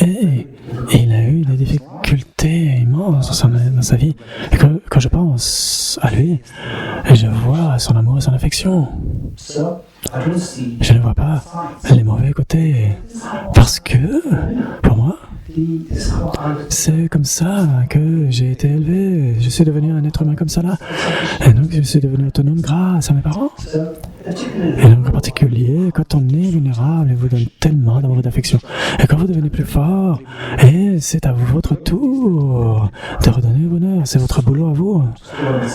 Et il a eu des difficultés immenses dans sa vie. Et quand je pense à lui, je vois son amour et son affection. Je ne vois pas les mauvais côtés. Parce que, pour moi, c'est comme ça que j'ai été élevé. Je suis devenu un être humain comme ça là. Et donc je suis devenu autonome grâce à mes parents. Et donc en particulier, quand on est vulnérable, il vous donne tellement d'amour et d'affection. Et quand vous devenez plus fort, et c'est à votre tour de redonner le bonheur. C'est votre boulot à vous.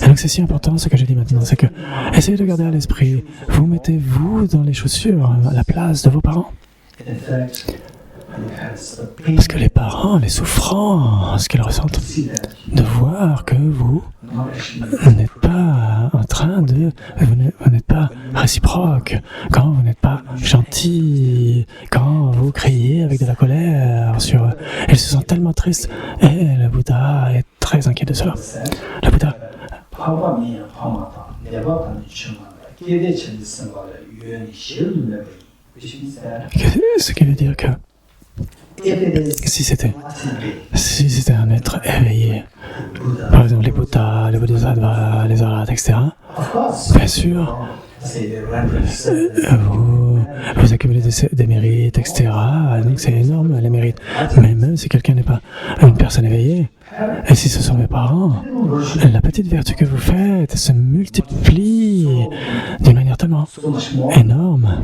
Et donc c'est si important ce que je dis maintenant, c'est que essayez de garder à l'esprit, vous mettez-vous dans les chaussures à la place de vos parents. Parce que les parents, les souffrances qu'ils ressentent, de voir que vous n'êtes pas en train de... Vous n'êtes pas réciproque, quand vous n'êtes pas gentil, quand vous criez avec de la colère sur eux. Ils se sentent tellement tristes. Et le Bouddha est très inquiet de cela. Le Bouddha... Ce qui veut dire que si c'était un être éveillé, par exemple les Bouddhas, les Bodhisattvas, les Arhats, etc., bien sûr, vous accumulez des mérites, etc., donc c'est énorme les mérites. Mais même si quelqu'un n'est pas une personne éveillée, et si ce sont mes parents, la petite vertu que vous faites se multiplie d'une manière tellement énorme.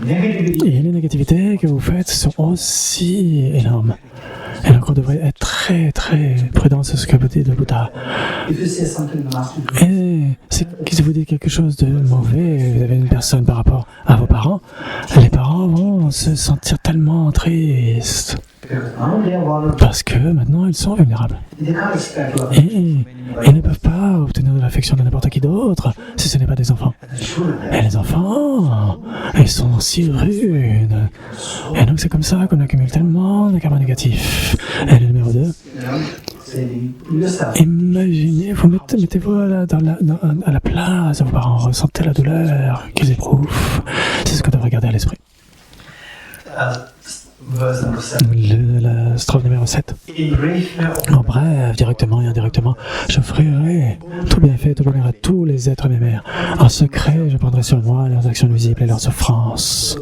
Et les négativités que vous faites sont aussi énormes. Et donc on devrait être très très prudent, c'est ce que vous dites le Bouddha. Et si vous dites quelque chose de mauvais, vous avez une personne par rapport à vos parents, les parents vont se sentir tellement tristes. Parce que maintenant ils sont vulnérables. Et ils ne peuvent pas obtenir de l'affection de n'importe qui d'autre si ce n'est pas des enfants. Et les enfants, ils sont si rudes. Et donc c'est comme ça qu'on accumule tellement de karma négatif. Et le numéro 2, imaginez, mettez-vous à la place de vos parents, ressentez la douleur qu'ils éprouvent. C'est ce qu'on devrait garder à l'esprit. La strophe numéro 7. En bref, directement et indirectement, j'offrirai tout bienfait, tout bonheur à tous les êtres mes mères. En secret, je prendrai sur moi leurs actions nuisibles et leurs souffrances.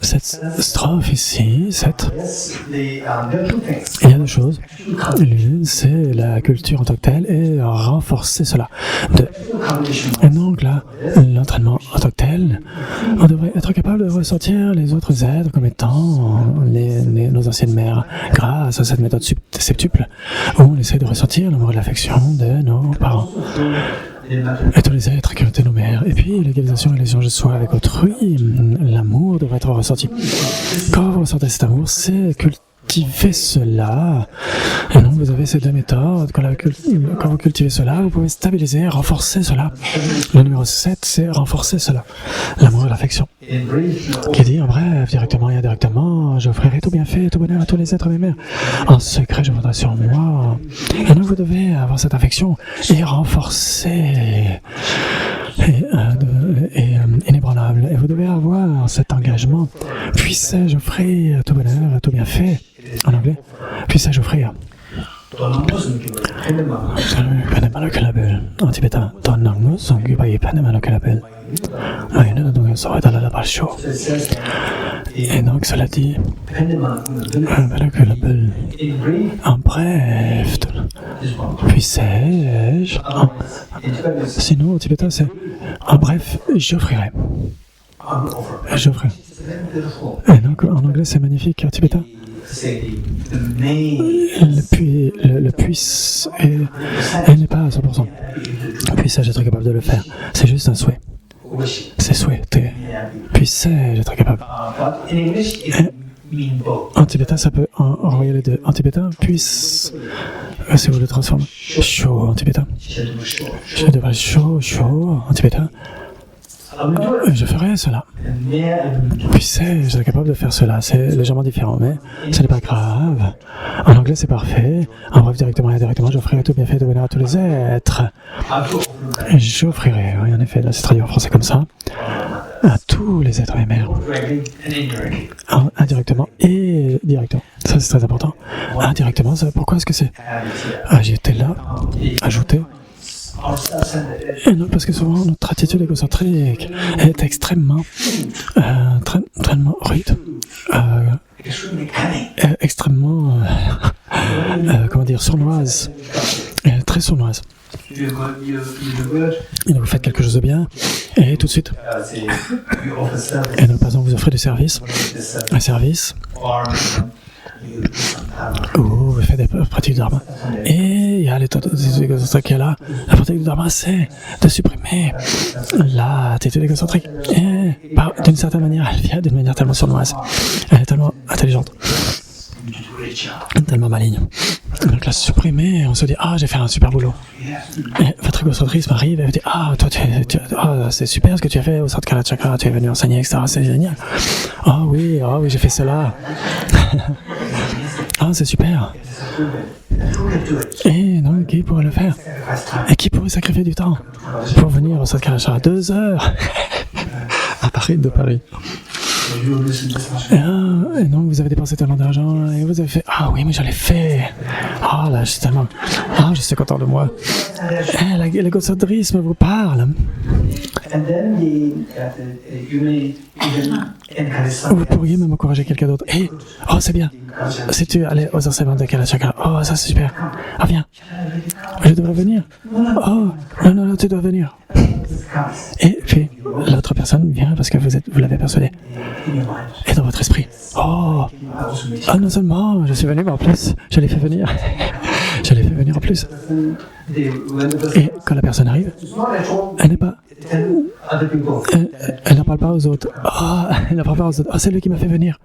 Cette strophe ici, il y a deux choses. L'une, c'est la culture en tant que telle et renforcer cela. Et donc là, l'entraînement en tant que tel, on devrait être capable de ressentir les autres êtres comme étant nos anciennes mères, grâce à cette méthode septuple, où on essaie de ressentir l'amour et l'affection de nos parents. Et tous les êtres qui ont été nos mères. Et puis, l'égalisation et l'échange de soi avec autrui, l'amour devrait être ressenti. Quand vous ressentez cet amour, c'est cultiver cela. Et donc, vous avez ces deux méthodes. Quand vous cultivez cela, vous pouvez stabiliser, renforcer cela. Le numéro 7, c'est renforcer cela. L'amour et l'affection. Qui dit, en bref, directement et indirectement, j'offrirai tout bienfait, tout bonheur à tous les êtres mes mères. En secret, je voudrais sur moi. Et donc, vous devez avoir cette affection et renforcer et inébranlable. Et vous devez avoir cet engagement. Puissais-je offrir tout bonheur, tout bienfait, en anglais, puissais-je offrir. En tibétain, et donc cela dit, en bref, puissais-je, sinon au tibétain c'est en bref, j'offrirai. Et donc en anglais c'est magnifique, en tibétain. Le puisse elle n'est pas à 100%. Puissais-je être capable de le faire? C'est juste un souhait. C'est souhaité. Puissais-je être capable? En tibétain, ça peut envoyer les deux. En tibétain, puisse. Si vous le transformez. Chaud en tibétain. Je devrais chaud en tibétain. Je ferai cela. Puissais-je être capable de faire cela? C'est légèrement différent, mais ce n'est pas grave. En anglais, c'est parfait. En bref, directement et indirectement, j'offrirai tout bienfait, tout bonheur à tous les êtres. J'offrirai, oui, en effet, là c'est traduit en français comme ça, à tous les êtres mes mères. Indirectement et directement. Ça, c'est très important. Indirectement, pourquoi est-ce que c'est? J'étais là, ajouté. Et non, parce que souvent notre attitude égocentrique est extrêmement rude, extrêmement sournoise, très sournoise. Et donc vous faites quelque chose de bien et tout de suite, et donc par exemple vous offrez un service, ou vous faites des pratiques du dharma, et il y a l'état égocentrique qui est là. La pratique du dharma, c'est de supprimer l'attitude égocentrique, et d'une certaine manière elle vient d'une manière tellement sournoise, elle est tellement intelligente, tellement maligne. Donc la supprimer, on se dit j'ai fait un super boulot. Et votre égocentrisme arrive et vous dit toi c'est super ce que tu as fait au centre Kalachakra, tu es venu enseigner, etc. C'est génial. Oui, j'ai fait cela. C'est super. Et non, qui pourrait le faire? Et qui pourrait sacrifier du temps pour venir au centre Kalachakra 2 heures de Paris? Et donc vous avez dépensé tellement d'argent et vous avez fait oui mais je l'ai fait, là je suis tellement je suis content de moi. L'égocentrisme vous parle. Vous pourriez même encourager quelqu'un d'autre. C'est bien, si tu allais aux enseignements de Kalachakra, ça c'est super, viens, je devrais venir. Non, tu dois venir. Et puis l'autre personne vient parce que vous l'avez persuadé. Et dans votre esprit, non seulement je suis venu, mais en plus, je l'ai fait venir. Je l'ai fait venir en plus. Et quand la personne arrive, elle n'est pas... Elle n'en parle pas aux autres. Elle n'en parle pas aux autres. C'est lui qui m'a fait venir.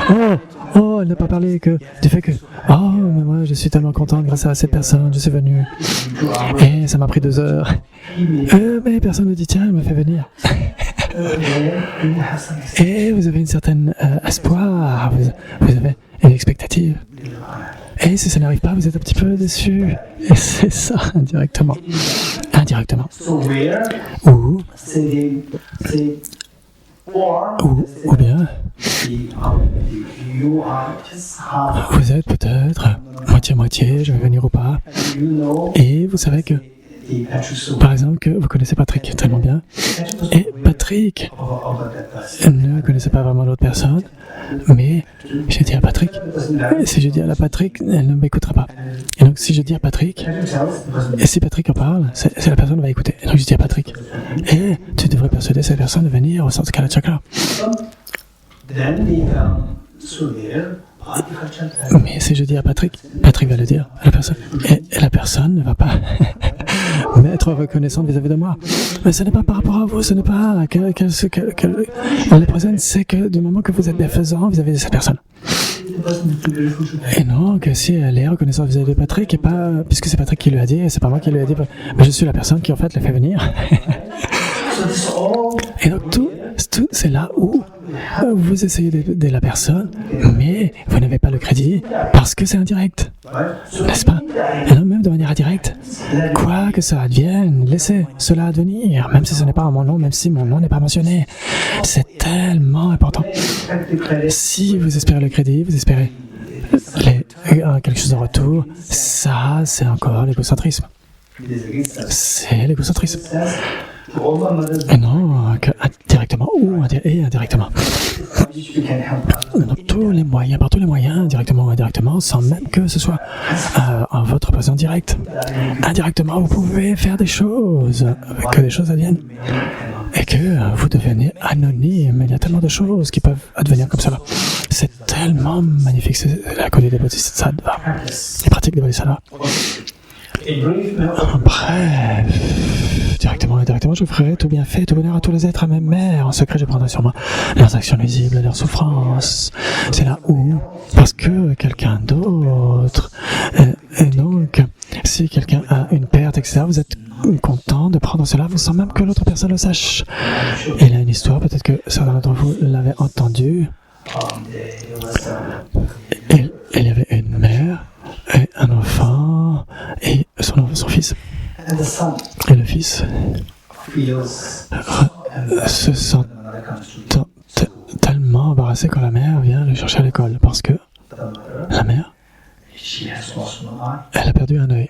Elle n'a pas parlé du fait que mais moi je suis tellement contente grâce à cette personne, je suis venu. Et ça m'a pris 2 heures. Mais personne ne dit tiens, elle m'a fait venir. Et vous avez une certaine espoir, vous avez une expectative. Et si ça n'arrive pas, vous êtes un petit peu déçu. Et c'est ça, indirectement. Ou bien, vous êtes peut-être moitié-moitié, je vais venir ou pas. Et vous savez que, par exemple, que vous connaissez Patrick tellement bien. Et Patrick ne connaissait pas vraiment l'autre personne. Mais j'ai dit à Patrick, si je dis à la Patrick, elle ne m'écoutera pas. Et donc si je dis à Patrick, et si Patrick en parle, c'est la personne qui va écouter. Et donc je dis à Patrick, tu devrais persuader cette personne de venir au centre Kala Chakra. Mais si je dis à Patrick va le dire à la personne. Et la personne ne va pas être reconnaissante vis-à-vis de moi. Mais ce n'est pas par rapport à vous, ce n'est pas les présente, c'est que du moment que vous êtes bienfaisant vis-à-vis de cette personne. Et non, que si elle est reconnaissante vis-à-vis de Patrick, et pas, puisque c'est Patrick qui lui a dit, c'est pas moi qui lui a dit, mais je suis la personne qui en fait l'a fait venir. Et donc tout, c'est là où vous essayez d'aider la personne, mais vous n'avez pas le crédit parce que c'est indirect, n'est-ce pas? Et donc même de manière indirecte, quoi que ça advienne, laissez cela advenir, même si ce n'est pas mon nom, même si mon nom n'est pas mentionné. C'est tellement important. Si vous espérez le crédit, vous espérez quelque chose en retour, ça c'est encore l'égocentrisme. C'est l'égocentrisme. Et non, que directement ou indirectement. Donc, par tous les moyens, directement ou indirectement, sans même que ce soit en votre présence directe. Indirectement, vous pouvez faire des choses, que des choses adviennent. Et que vous devenez anonyme. Il y a tellement de choses qui peuvent advenir comme cela. C'est tellement magnifique. C'est la conduite des bodhisattvas. Les pratiques des bodhisattvas. Bref, directement et indirectement, je ferai tout bien fait, tout bonheur à tous les êtres, à mes mères. En secret, je prendrai sur moi leurs actions nuisibles, leurs souffrances. C'est là où, parce que quelqu'un d'autre, et donc, si quelqu'un a une perte, etc., vous êtes content de prendre cela, vous sans même que l'autre personne le sache. Et il y a une histoire, peut-être que certains d'entre vous l'avaient entendue. Il y avait une mère et un enfant et son fils. Et le fils se sent tellement embarrassé quand la mère vient le chercher à l'école parce que la mère, elle a perdu un œil.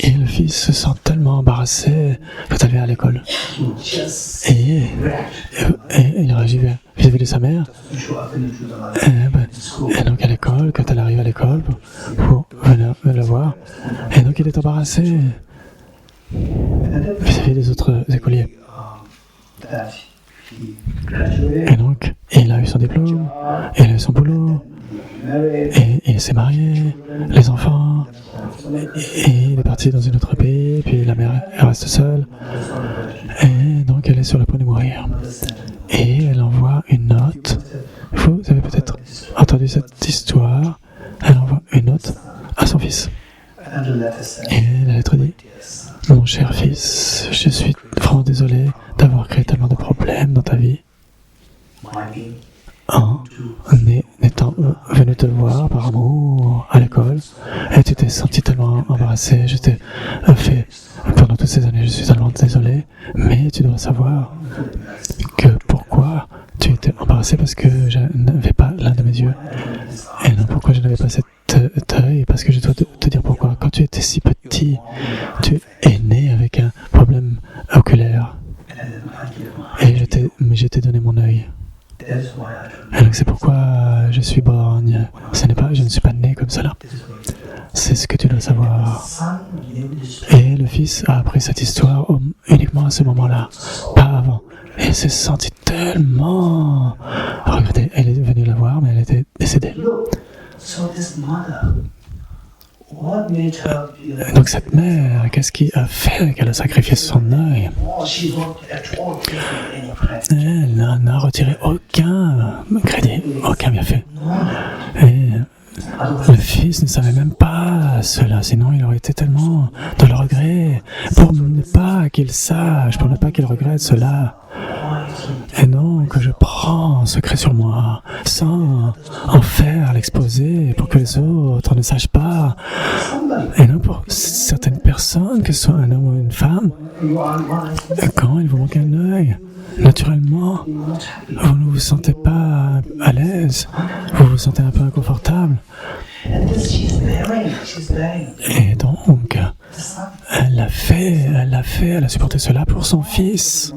Et le fils se sent tellement embarrassé quand elle vient à l'école. Et il réagit vis-à-vis de sa mère. Et donc à l'école, quand elle arrive à l'école pour venir la voir, et donc il est embarrassé vis-à-vis des autres écoliers. Et donc il a eu son diplôme, il a eu son boulot, et il s'est marié, les enfants, et il est parti dans un autre pays, puis la mère elle reste seule, et donc elle est sur le point de mourir. Et elle envoie une note. Vous avez peut-être entendu cette histoire. Elle envoie une note à son fils. Et la lettre dit: mon cher fils, je suis vraiment désolé d'avoir créé tellement de problèmes dans ta vie. En étant venu te voir par amour à l'école, et tu t'es senti tellement embarrassé, je t'ai fait, pendant toutes ces années, je suis tellement désolé, mais tu dois savoir que pourquoi tu étais embarrassé, parce que je n'avais pas l'un de mes yeux, et non pourquoi je n'avais pas cet œil, parce que je dois te dire pourquoi. Quand tu étais si petit, tu es né avec un problème oculaire, et je t'ai donné mon œil. Et donc c'est pourquoi je suis borgne. Je ne suis pas né comme cela. C'est ce que tu dois savoir. Et le fils a appris cette histoire uniquement à ce moment-là, pas avant. Et il s'est senti tellement regretté. Elle est venue la voir, mais elle était décédée. Donc cette mère, qu'est-ce qui a fait qu'elle a sacrifié son œil? Elle n'a retiré aucun crédit, aucun bienfait. Et le fils ne savait même pas cela, sinon il aurait été tellement dans le regret pour ne pas qu'il sache, pour ne pas qu'il regrette cela. Et donc je prends un secret sur moi, sans en faire l'exposer pour que les autres ne sachent pas. Et donc pour certaines personnes, que ce soit un homme ou une femme, quand il vous manque un œil, naturellement, vous ne vous sentez pas à l'aise, vous vous sentez un peu inconfortable. Et donc, elle a supporté cela pour son fils.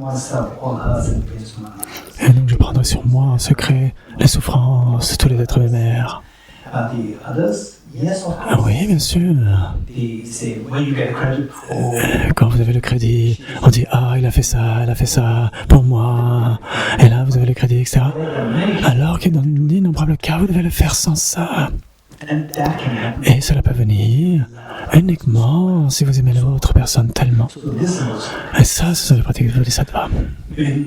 Et donc je prendrai sur moi en secret les souffrances de tous les êtres de mère. Oui, bien sûr. Quand vous avez le crédit, on dit « Ah, elle a fait ça pour moi. » Et là, vous avez le crédit, etc. Alors que dans d'innombrables cas, vous devez le faire sans ça. Et cela peut venir uniquement si vous aimez l'autre personne tellement. Et ça, c'est la pratique du Bodhisattva. Et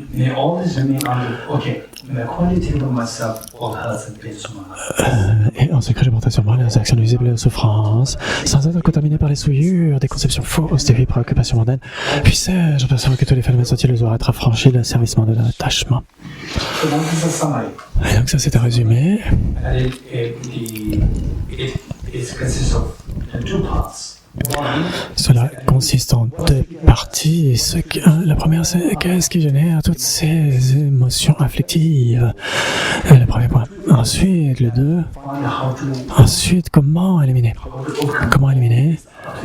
en secret, je porte sur moi les actions nuisibles et les souffrances, sans être contaminé par les souillures, des conceptions fausses, des préoccupations mondaines. Puissais-je percevoir que tous les phénomènes sont-ils auraient être affranchis de l'asservissement de l'attachement. Et donc ça, c'est un résumé. Cela consiste en deux parties. La première, c'est qu'est-ce qui génère toutes ces émotions afflictives. Le premier point. Ensuite, le deux. Ensuite, comment éliminer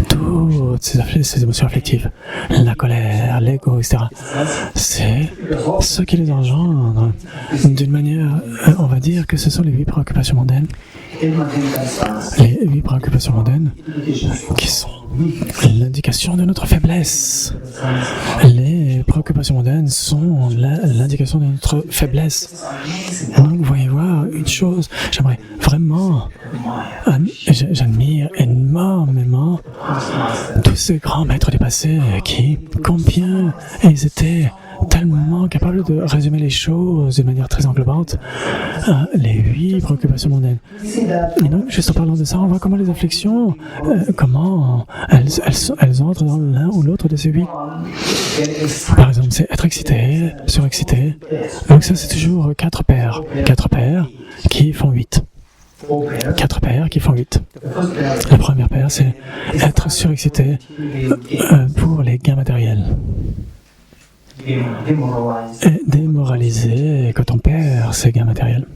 toutes ces émotions afflictives. La colère, l'ego, etc. C'est ce qui les engendre. D'une manière, on va dire que ce sont les 8 préoccupations mondaines. Les 8 préoccupations mondaines qui sont l'indication de notre faiblesse. Les préoccupations mondaines sont l'indication de notre faiblesse. Et donc, vous voyez voir une chose, j'aimerais vraiment, j'admire énormément tous ces grands maîtres du passé combien ils étaient tellement capables de résumer les choses d'une manière très englobante. Les 8 préoccupations mondaines. Et donc, juste en parlant de ça, on voit comment les afflictions, comment elles entrent dans l'un ou l'autre de ces 8. Par exemple, c'est être excité, surexcité. Donc ça, c'est toujours 4 paires. 4 paires qui font 8. 4 paires qui font 8. La première paire, c'est être surexcité pour les gains matériels. Et démoralisé quand on perd ses gains matériels.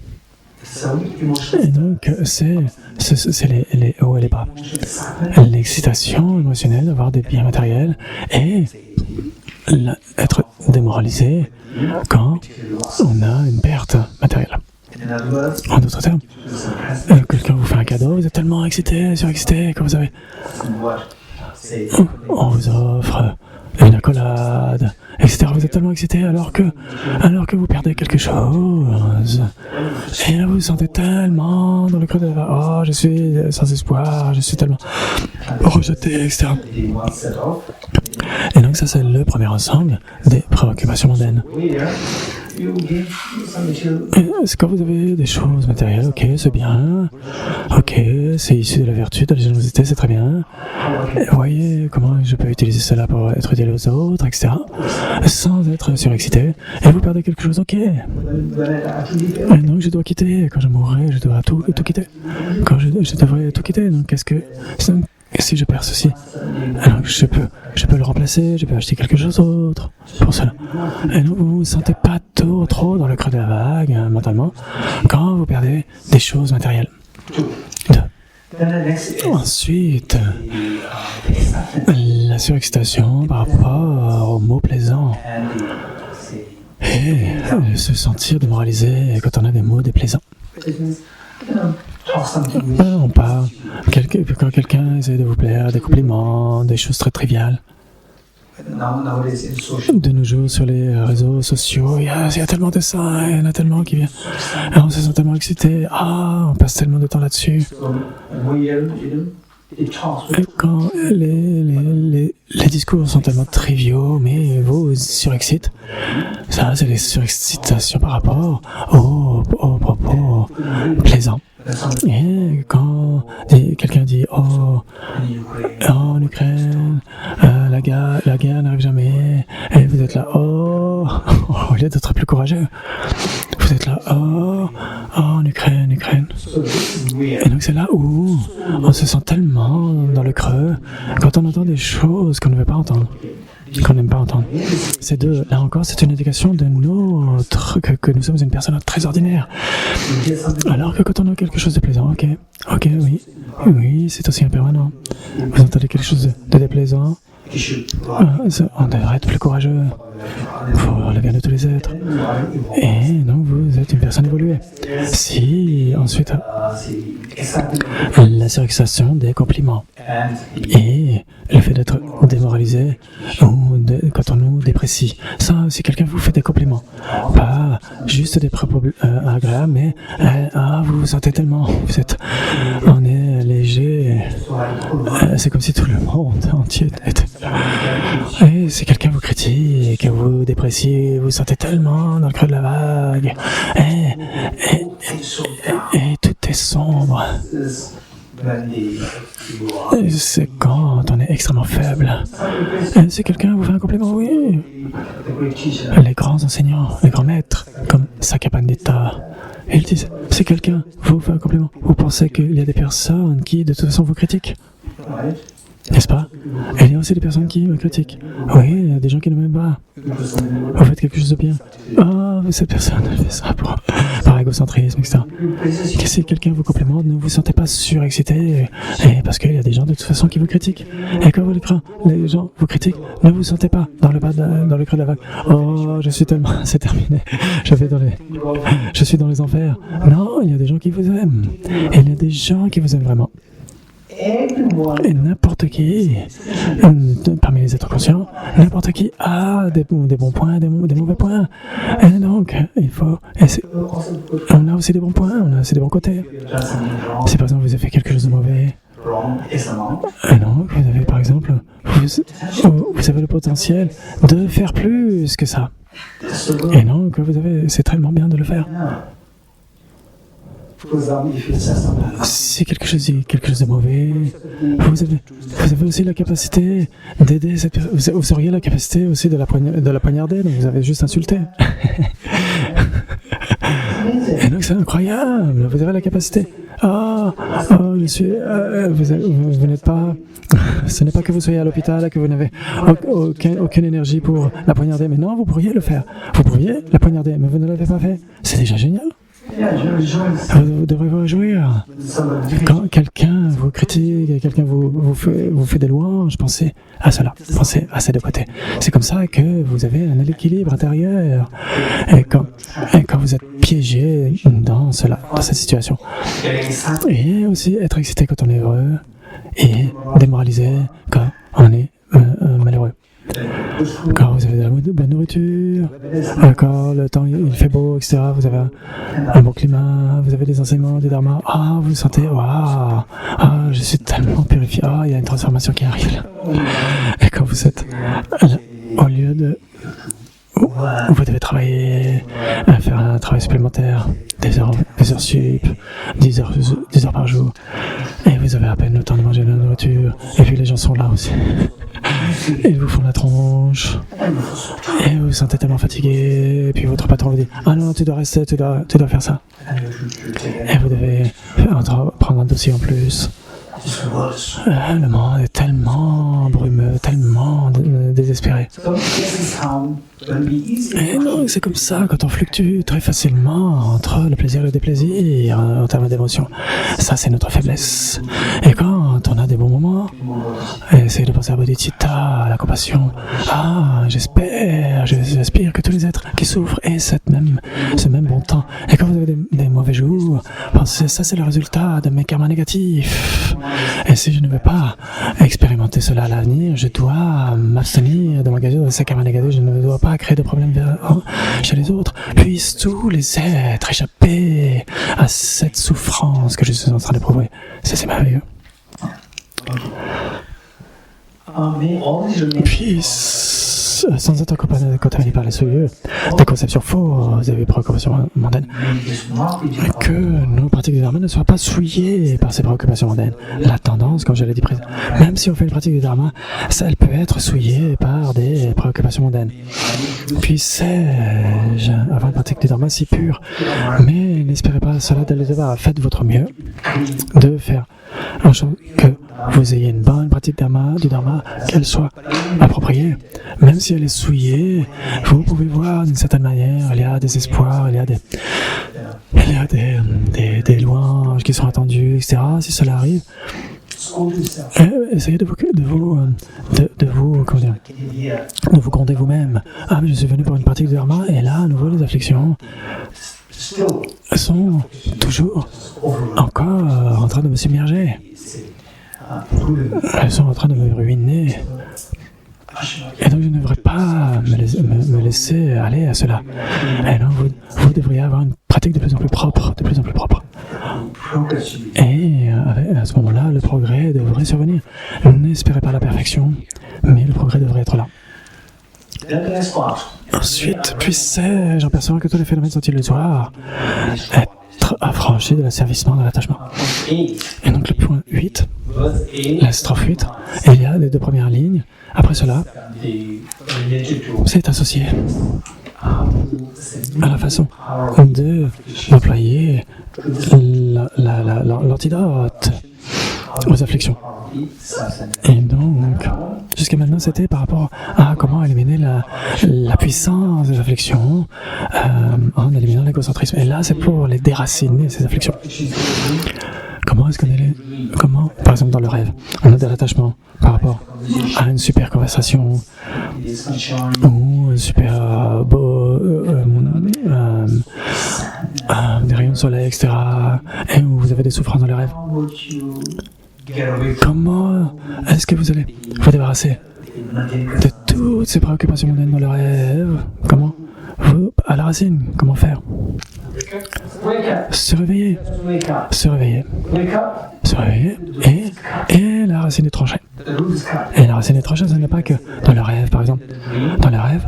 Et donc, c'est les hauts et les bas. L'excitation émotionnelle d'avoir des biens matériels et être démoralisé quand on a une perte matérielle. En d'autres termes, quelqu'un vous fait un cadeau, vous êtes tellement excité, surexcité, que vous avez... On vous offre une accolade, etc. Vous êtes tellement excité alors que vous perdez quelque chose. Et là, vous vous sentez tellement dans le creux de la... Oh, je suis sans espoir, je suis tellement rejeté, etc. Et donc ça, c'est le premier ensemble des préoccupations mondaines. C'est quand vous avez des choses matérielles, ok, c'est bien, ok, c'est issu de la vertu, de la générosité, c'est très bien. Et vous voyez comment je peux utiliser cela pour être utile aux autres, etc. Sans être surexcité. Et vous perdez quelque chose, ok. Et donc je dois quitter. Quand je mourrai, je dois tout quitter. Quand je devrais tout quitter. Donc qu'est-ce que... Si je perds ceci, alors je peux le remplacer, je peux acheter quelque chose d'autre pour cela. Et donc vous ne vous sentez pas trop dans le creux de la vague, mentalement, quand vous perdez des choses matérielles. Ensuite, la surexcitation par rapport aux mots plaisants. Et se sentir démoralisé quand on a des mots déplaisants. On parle, quand quelqu'un essaie de vous plaire, des compliments, des choses très triviales. De nos jours, sur les réseaux sociaux, il y a tellement de ça, il y en a tellement qui viennent. On se sent tellement excité. On passe tellement de temps là-dessus. Et quand les discours sont tellement triviaux, mais vous surexcitent, ça, c'est les surexcitations par rapport aux propos plaisants. Et quand quelqu'un dit en Ukraine, la guerre n'arrive jamais, et vous êtes là au lieu d'être plus courageux, vous êtes là en Ukraine. Et donc c'est là où on se sent tellement dans le creux quand on entend des choses qu'on ne veut pas entendre, qu'on n'aime pas entendre. Là encore, c'est une indication de que nous sommes une personne très ordinaire. Alors que quand on a quelque chose de plaisant, oui, c'est aussi impermanent. Vous entendez quelque chose de déplaisant, on devrait être plus courageux pour le bien de tous les êtres. Et donc vous êtes une personne évoluée. Si ensuite la surexcitation des compliments et le fait d'être démoralisé ou quand on nous déprécie, ça, si quelqu'un vous fait des compliments, pas juste des propos agréables, mais vous vous sentez tellement, on est léger, c'est comme si tout le monde entier était. Et si quelqu'un vous critique, que vous dépréciez, vous sentez tellement dans le creux de la vague, et tout est sombre. C'est quand on est extrêmement faible. Si quelqu'un vous fait un compliment, oui. Les grands enseignants, les grands maîtres, comme Sakapandita, ils disent, si quelqu'un vous fait un compliment, vous pensez qu'il y a des personnes qui, de toute façon, vous critiquent. N'est-ce pas? Et il y a aussi des personnes qui me critiquent. Oui, il y a des gens qui ne m'aiment pas. Vous faites quelque chose de bien. Cette personne, elle fait ça par égocentrisme, etc. Que si quelqu'un vous complimente, ne vous sentez pas surexcité, parce qu'il y a des gens de toute façon qui vous critiquent. Et quand les gens vous critiquent, ne vous sentez pas dans le creux de la vague. Je suis tellement, c'est terminé. Je suis dans les enfers. Non, il y a des gens qui vous aiment. Et il y a des gens qui vous aiment vraiment. Et n'importe qui, parmi les êtres conscients, n'importe qui a des bons points, des mauvais points. Et donc, on a aussi des bons points, on a aussi des bons côtés. Si par exemple vous avez fait quelque chose de mauvais, et donc vous avez par exemple, vous avez le potentiel de faire plus que ça. Et donc c'est tellement bien de le faire. Si quelque chose de mauvais, vous avez aussi la capacité d'aider cette personne. Vous auriez la capacité aussi de la poignarder, donc vous avez juste insulté. Et donc c'est incroyable, vous avez la capacité. Vous n'êtes pas. Ce n'est pas que vous soyez à l'hôpital, que vous n'avez aucune énergie pour la poignarder, mais non, vous pourriez le faire. Vous pourriez la poignarder, mais vous ne l'avez pas fait. C'est déjà génial. Vous devrez vous réjouir. Quand quelqu'un vous critique, quelqu'un vous fait des louanges, pensez à cela, pensez à ces deux côtés. C'est comme ça que vous avez un équilibre intérieur. Et quand vous êtes piégé dans cette situation. Et aussi être excité quand on est heureux et démoralisé quand on est malheureux. Quand vous avez de la nourriture, quand le temps il fait beau, etc., vous avez un bon climat, vous avez des enseignements, des dharmas, vous vous sentez, je suis tellement purifié, il y a une transformation qui arrive. Et quand vous êtes, au lieu de... Vous devez travailler, faire un travail supplémentaire, des heures sup, 10 heures par jour, et vous avez à peine le temps de manger de la nourriture, et puis les gens sont là aussi. Ils vous font la tronche, et vous vous sentez tellement fatigué, et puis votre patron vous dit « Ah non, tu dois rester, tu dois faire ça. » Et vous devez prendre un dossier en plus. Le monde est tellement brumeux, tellement désespéré. Et non, c'est comme ça, quand on fluctue très facilement entre le plaisir et le déplaisir en termes d'émotion. Ça, c'est notre faiblesse. Et quand quand on a des bons moments, essayez de penser à bodhicitta, à la compassion. J'aspire que tous les êtres qui souffrent aient ce même bon temps. Et quand vous avez des mauvais jours, pensez, ça c'est le résultat de mes karmas négatifs. Et si je ne veux pas expérimenter cela à l'avenir, je dois m'abstenir de m'engager dans ces karmas négatifs. Je ne dois pas créer de problèmes chez les autres. Puissent tous les êtres échapper à cette souffrance que je suis en train d'éprouver. C'est merveilleux. Puis, sans être contaminé par les souillures, des conceptions fausses, des préoccupations mondaines, que nos pratiques du dharma ne soient pas souillées par ces préoccupations mondaines. La tendance, comme je l'ai dit, même si on fait une pratique du dharma, elle peut être souillée par des préoccupations mondaines. Puis avoir une pratique du dharma si pure, mais n'espérez pas cela dès le départ. Faites votre mieux de faire en sorte que vous ayez une bonne pratique du dharma, qu'elle soit appropriée. Même si elle est souillée, vous pouvez voir d'une certaine manière, il y a des espoirs, il y a des louanges qui sont attendues, etc. Si cela arrive, essayez de vous gronder vous-même. Mais je suis venu pour une pratique du dharma, et là, à nouveau, les afflictions sont toujours encore en train de me submerger. Elles sont en train de me ruiner. Et donc je ne devrais pas me laisser aller à cela. Et donc vous devriez avoir une pratique de plus en plus propre, Et à ce moment-là, le progrès devrait survenir. N'espérez pas la perfection, mais le progrès devrait être là. Ensuite, j'aperçois que tous les phénomènes sont illusoires. Être affranchi de l'asservissement, de l'attachement. Et donc le point 8, la strophe 8, il y a les deux premières lignes. Après cela, c'est associé à la façon d'employer l'antidote aux afflictions. Et donc, jusqu'à maintenant, c'était par rapport à comment éliminer la puissance des afflictions en éliminant l'égocentrisme. Et là, c'est pour les déraciner, ces afflictions. Comment est-ce comment, par exemple, dans le rêve, on a de l'attachement par rapport à une super conversation ou un super des rayons de soleil, etc. Et où vous avez des souffrances dans le rêve. Comment est-ce que vous allez vous débarrasser de toutes ces préoccupations mondaines dans le rêve? Comment? À la racine, comment faire? Se réveiller, et la racine est tranchée. Et la racine est tranchée, ce n'est pas que dans le rêve, par exemple. Dans le rêve,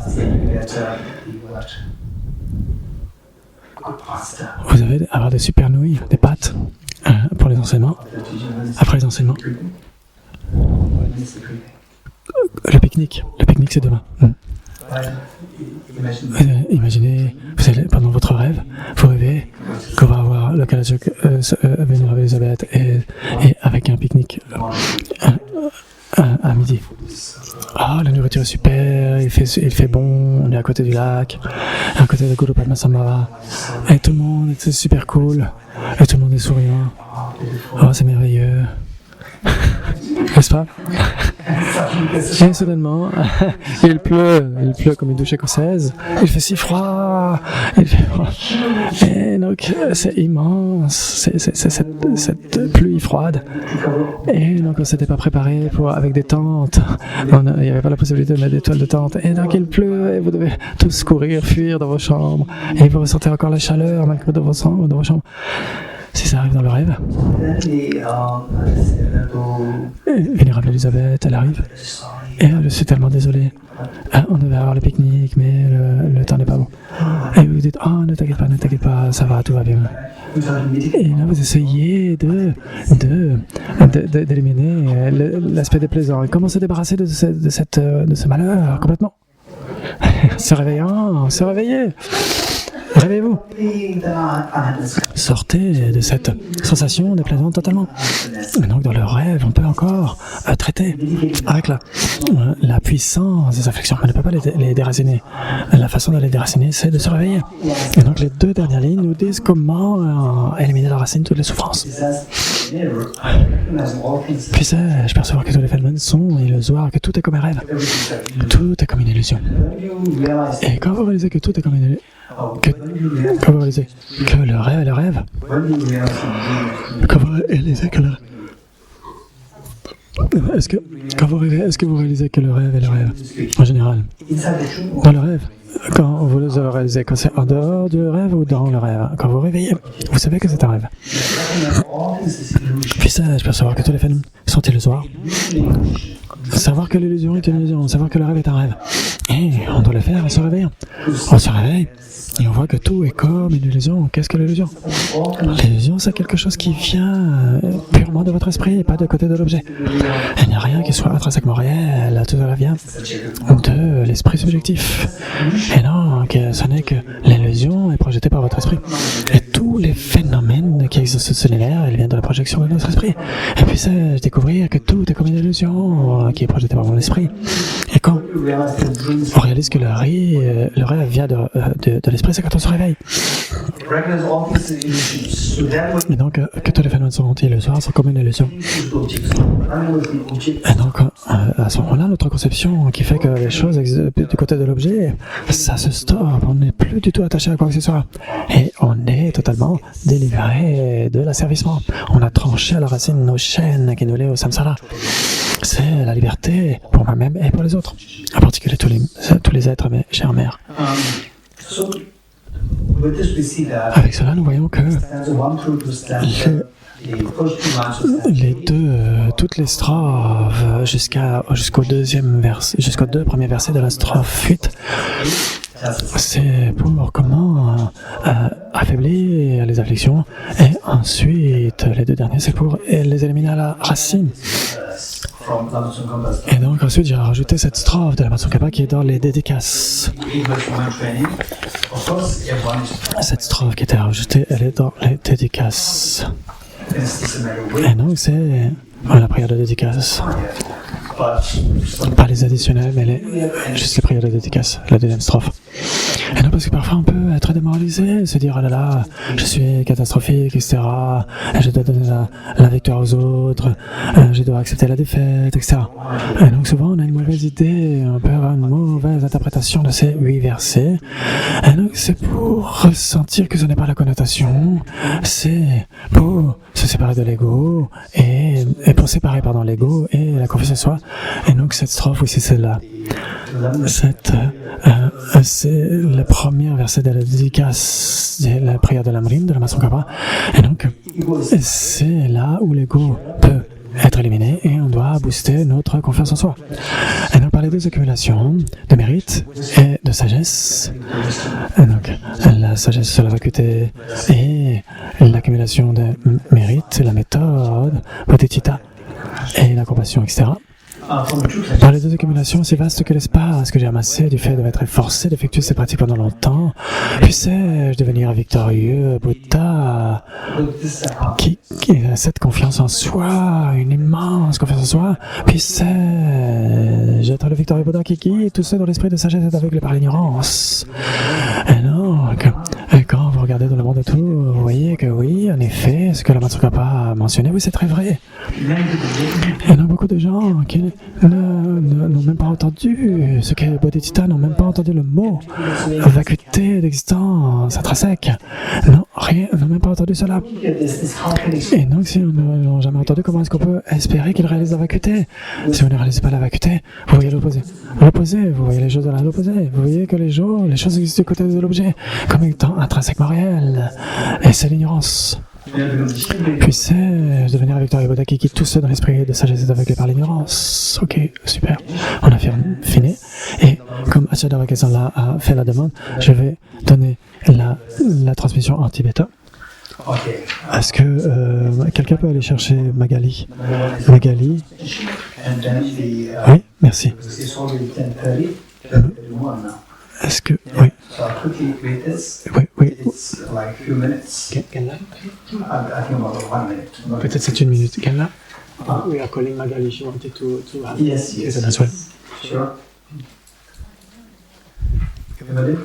vous allez avoir des super nouilles, des pâtes pour les enseignements. Après les enseignements, le pique-nique c'est demain. Imaginez, pendant votre rêve, vous rêvez qu'on va avoir le Kalachok venir avec Elisabeth et avec un pique-nique à midi. La nourriture est super, il fait bon, on est à côté du lac, à côté de Guru Padmasambhava, et tout le monde est super cool, et tout le monde est souriant. C'est merveilleux. N'est-ce pas? Et soudainement, il pleut comme une douche écossaise, il fait si froid, et donc c'est immense, c'est cette pluie froide, et donc on s'était pas préparé avec des tentes, il n'y avait pas la possibilité de mettre des toiles de tente, et donc il pleut, et vous devez tous courir, fuir dans vos chambres, et vous ressentez encore la chaleur malgré dans vos chambres. Si ça arrive dans le rêve, Vénérable Elisabeth, elle arrive, et je suis tellement désolé. On devait avoir le pique-nique, mais le temps n'est pas bon. Et vous dites, ne t'inquiète pas, ça va, tout va bien. Et là, vous essayez d'éliminer l'aspect déplaisant. Et comment se débarrasser de ce malheur complètement? Se réveiller. Réveillez-vous. Sortez de cette sensation déplaisante totalement. Et donc dans le rêve, on peut encore traiter avec la puissance des afflictions. On ne peut pas les déraciner. La façon de les déraciner, c'est de se réveiller. Et donc les deux dernières lignes nous disent comment éliminer la racine de toutes les souffrances. Puissais-je percevoir que tous les phénomènes sont illusoires, que tout est comme un rêve, tout est comme une illusion. Et quand vous réalisez que tout est comme une illusion, quand vous réalisez que le rêve est le rêve, quand vous réalisez que le rêve, quand vous rêvez, est-ce que vous réalisez que le rêve est le rêve en général? Dans le rêve, quand vous le réalisez, quand c'est en dehors du rêve ou dans le rêve, quand vous réveillez, vous savez que c'est un rêve. Puissais-je percevoir que tous les phénomènes sont illusoires? Savoir que l'illusion est une illusion, savoir que le rêve est un rêve. Et on doit le faire en se réveillant. On se réveille et on voit que tout est comme une illusion. Qu'est-ce que l'illusion? L'illusion, c'est quelque chose qui vient purement de votre esprit et pas de côté de l'objet. Il n'y a rien qui soit intrinsèquement réel, tout cela vient de l'esprit subjectif. Et donc, ce n'est que l'illusion est projetée par votre esprit. Et tous les phénomènes qui existent sur l'univers, ils viennent de la projection de notre esprit. Et puis, c'est découvrir que tout est comme une illusion qui est projetée par mon esprit. Et quand on réalise que le rêve vient de l'esprit, c'est quand on se réveille. Et donc, que tous les phénomènes sont illusoires, sont comme une illusion. Et donc, à ce moment-là, notre conception qui fait que les choses existent du côté de l'objet, ça se stoppe. On n'est plus du tout attaché à quoi que ce soit. Et on est totalement délivré de l'asservissement. On a tranché à la racine nos chaînes qui nous lient au samsara. C'est la liberté pour moi-même et pour les autres, en particulier tous les êtres, mes chères mères. Avec cela, nous voyons que toutes les strophes jusqu'au deux premiers versets de la strophe 8, c'est pour comment affaiblir les afflictions, et ensuite les deux derniers, c'est pour les éliminer à la racine. Et donc ensuite j'ai rajouté cette strophe de la Matsukaba qui est dans les dédicaces. Cette strophe qui était rajoutée, elle est dans les dédicaces. Et donc c'est la prière de dédicace. Pas les additionnels, mais juste les prières de dédicace, la deuxième strophe. Et non, parce que parfois on peut être démoralisé, se dire « Oh là là, je suis catastrophique, etc. Je dois donner la victoire aux autres, je dois accepter la défaite, etc. » Et donc souvent on a une mauvaise idée, on peut avoir une mauvaise interprétation de ces 8 versets. Et donc c'est pour ressentir que ce n'est pas la connotation, c'est pour se séparer de l'ego, et pour séparer l'ego et la confiance en soi. Et donc cette strophe aussi, c'est là. C'est le premier verset de la dédicace de la prière de l'Amrim, de la Matsukaba. Et donc, c'est là où l'ego peut être éliminé et on doit booster notre confiance en soi. Et donc, par les deux accumulations de mérite et de sagesse, et donc la sagesse sur la vacuité et l'accumulation de mérite, la méthode, bodhicitta et la compassion, etc. Par les deux accumulations aussi vastes que l'espace que j'ai amassé du fait de m'être efforcé d'effectuer ces pratiques pendant longtemps, puissais-je devenir victorieux, Bouddha, qui a cette confiance en soi, une immense confiance en soi, puissais-je être le victorieux Bouddha qui guide tout ça dans l'esprit de sagesse et aveuglé par l'ignorance. Et donc, quand vous regardez dans le monde autour, vous voyez que oui, en effet, ce que la Matsukaba a mentionné, oui, c'est très vrai. Il y en a beaucoup de gens qui n'ont même pas entendu ce qu'est bodhicitta, n'ont même pas entendu le mot vacuité d'existence intrinsèque. Non, rien, n'ont même pas entendu cela. Et donc, si on n'a jamais entendu, comment est-ce qu'on peut espérer qu'ils réalisent la vacuité? Si on ne réalise pas la vacuité, vous voyez l'opposé. L'opposé, vous voyez les choses à l'opposé. Vous voyez que les choses existent du côté de l'objet, comme étant intrinsèquement réelles. Et c'est l'ignorance. Puissais devenir victorieux Bouddha qui quitte tout ça dans l'esprit de sagesse et aveuglé par l'ignorance. Ok, super. On a fini. Et comme Acharya Vakesala a fait la demande, je vais donner la transmission en tibétain. Est-ce que quelqu'un peut aller chercher Magali? Magali? Oui, merci. Est-ce que... Oui. Oui. it's like a few minutes. Quelle là? I think about 1 minute. Peut-être c'est une minute. Quelle là? We are calling Magali. She wanted to have Yes, Tibetan as well. Sure. Evelyn?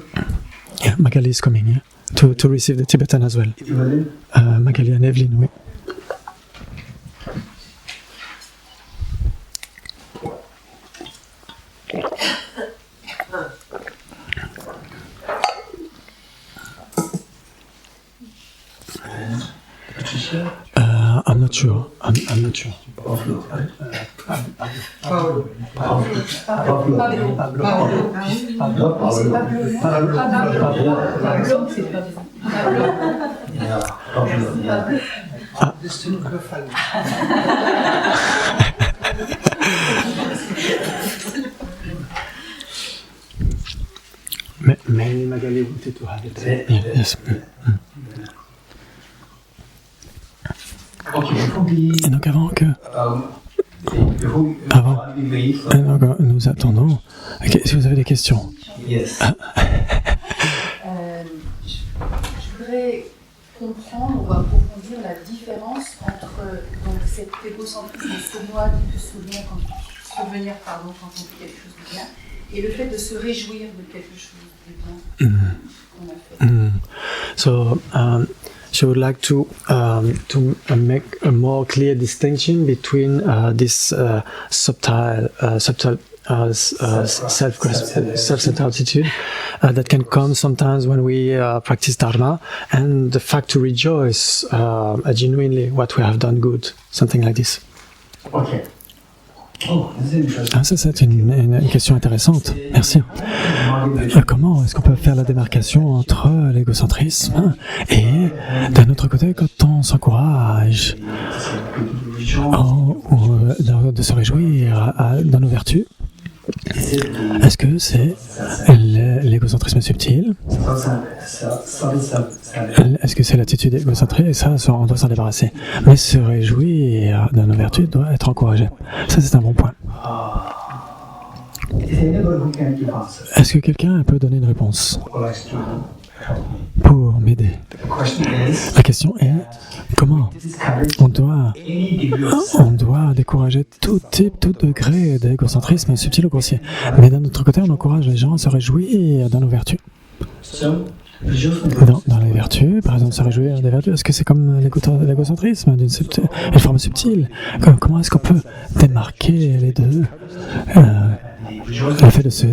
Yeah, Magali is coming, yeah, to receive the Tibetan as well. Evelyn? Magali and Evelyn, oui. Patricia? I'm not sure. I'm not sure. Pablo, right? Pablo. Pablo. Pablo. Yeah, Pablo, yeah. Mainly Magali wanted to have it. Yeah, yes. Okay, before we, Et donc avant que before we leave, donc, nous attendons. Ok, si vous avez des questions. yes. Je voudrais comprendre ou approfondir la différence entre donc, cet égocentrisme, c'est moi qui peut souvenir quand on fait quelque chose de bien, et le fait de se réjouir de quelque chose de bien qu'on a fait. So she would like to make a more clear distinction between this subtle self-centered attitude that can come sometimes when we practice dharma, and the fact to rejoice genuinely what we have done good, something like this. Okay. Oh, this is interesting. Ah, ça, c'est une question intéressante. Merci. Comment est-ce qu'on peut faire la démarcation entre l'égocentrisme et, d'un autre côté, quand on s'encourage de se réjouir dans nos vertus? Est-ce que c'est l'égocentrisme subtil? Est-ce que c'est l'attitude égocentrique? Et ça, on doit s'en débarrasser. Mais se réjouir dans nos vertus doit être encouragé. Ça, c'est un bon point. Est-ce que quelqu'un peut donner une réponse pour m'aider? La question est comment on doit décourager tout type, tout degré d'égocentrisme subtil ou grossier. Mais d'un autre côté, on encourage les gens à se réjouir dans nos vertus. Dans les vertus, par exemple, se réjouir des vertus, est-ce que c'est comme l'égocentrisme, une forme subtile? Comment est-ce qu'on peut démarquer les deux? Le fait de